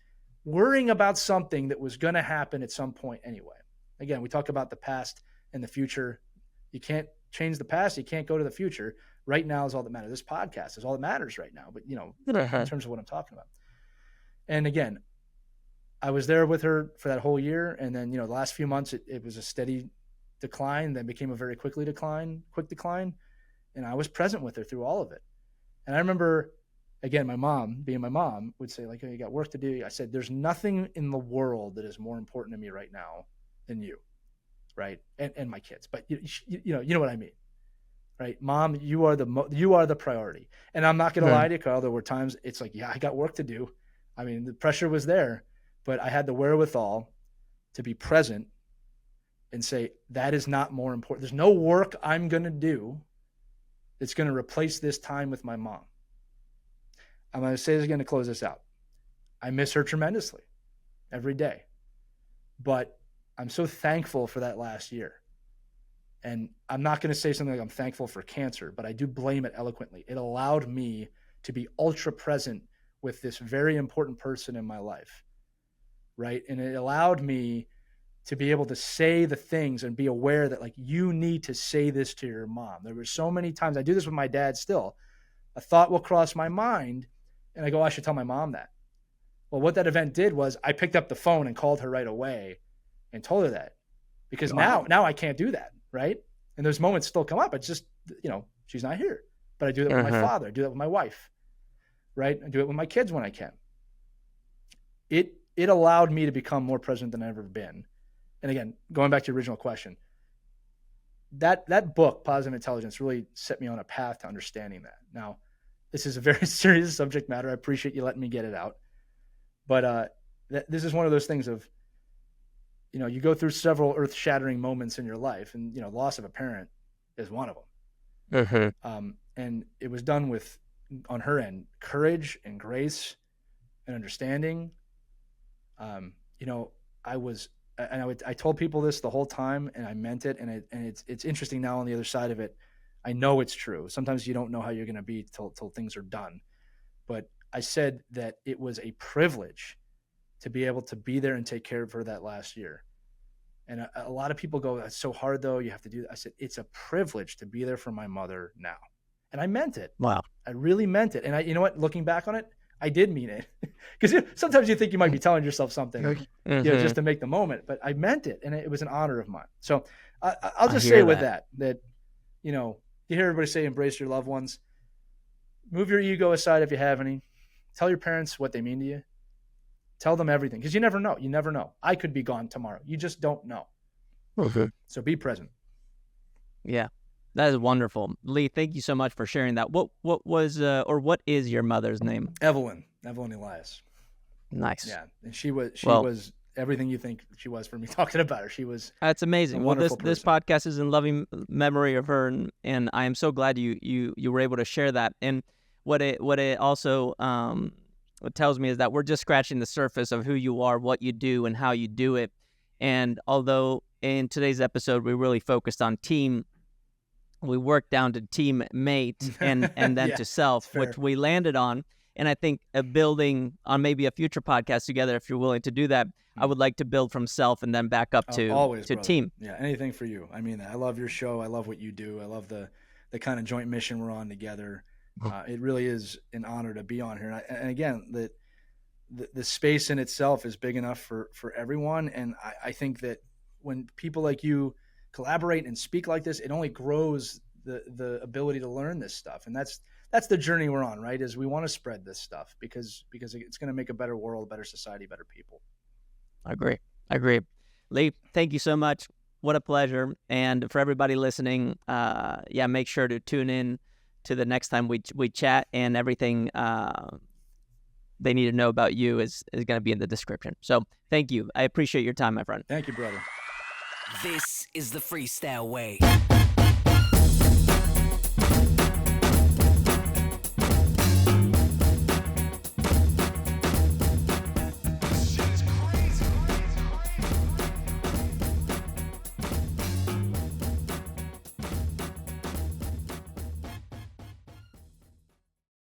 worrying about something that was going to happen at some point anyway. Again, we talk about the past and the future. You can't change the past. You can't go to the future. Right now is all that matters. This podcast is all that matters right now, but in terms of what I'm talking about. And again, I was there with her for that whole year. And then, the last few months, it was a steady decline, then became a very quick decline. And I was present with her through all of it. And I remember, again, my mom, being my mom, would say, like, oh, you got work to do. I said, there's nothing in the world that is more important to me right now than you, right? And my kids. But you know what I mean, right? Mom, you are the priority. And I'm not going to lie to you, Carl. There were times it's like, yeah, I got work to do. I mean, the pressure was there, but I had the wherewithal to be present and say, that is not more important. There's no work I'm going to do that's going to replace this time with my mom. I'm going to say this again to close this out. I miss her tremendously every day, but I'm so thankful for that last year. And I'm not going to say something like I'm thankful for cancer, but I do blame it eloquently. It allowed me to be ultra present with this very important person in my life, right? And it allowed me to be able to say the things and be aware that, like, you need to say this to your mom. There were so many times, I do this with my dad still, a thought will cross my mind and I go, I should tell my mom that. Well, what that event did was I picked up the phone and called her right away and told her that, because now I can't do that. Right. And those moments still come up. It's just, she's not here, but I do that with my father. I do that with my wife. Right. I do it with my kids when I can. It allowed me to become more present than I've ever been. And again, going back to your original question, that book, Positive Intelligence, really set me on a path to understanding that. Now, this is a very serious subject matter. I appreciate you letting me get it out. But this is one of those things of, you go through several earth-shattering moments in your life, and, loss of a parent is one of them. And it was done with, on her end, courage and grace and understanding. I told people this the whole time, and I meant it. And it's interesting now on the other side of it. I know it's true. Sometimes you don't know how you're going to be till things are done. But I said that it was a privilege to be able to be there and take care of her that last year. And a lot of people go, that's so hard though. You have to do that. I said, it's a privilege to be there for my mother now. And I meant it. Wow. I really meant it. And you know what, looking back on it, I did mean it, because sometimes you think you might be telling yourself something, just to make the moment, but I meant it. And it was an honor of mine. So I'll just say with that, you hear everybody say, embrace your loved ones, move your ego aside if you have any, tell your parents what they mean to you. Tell them everything, because you never know. You never know. I could be gone tomorrow. You just don't know. So be present. Yeah, that is wonderful. Lee, thank you so much for sharing that. What what is your mother's name? Evelyn Elias. Nice. Yeah, and she was everything you think she was for me talking about her. She was. That's amazing. Well, this podcast is in loving memory of her, and I am so glad you were able to share that. And what it also what tells me is that we're just scratching the surface of who you are, what you do, and how you do it. And although in today's episode we really focused on team, we worked down to teammate and then to self, which we landed on. And I think building on maybe a future podcast together, if you're willing to do that, I would like to build from self and then back up to team. Yeah, anything for you. I mean, I love your show. I love what you do. I love the kind of joint mission we're on together. It really is an honor to be on here. And again, the space in itself is big enough for everyone. And I think that when people like you collaborate and speak like this, it only grows the ability to learn this stuff. And that's the journey we're on, right? Is we want to spread this stuff because it's going to make a better world, better society, better people. I agree. Lee, thank you so much. What a pleasure. And for everybody listening, make sure to tune in to the next time we chat, and everything they need to know about you is going to be in the description. So thank you. I appreciate your time, my friend. Thank you, brother. This is the freestyle way.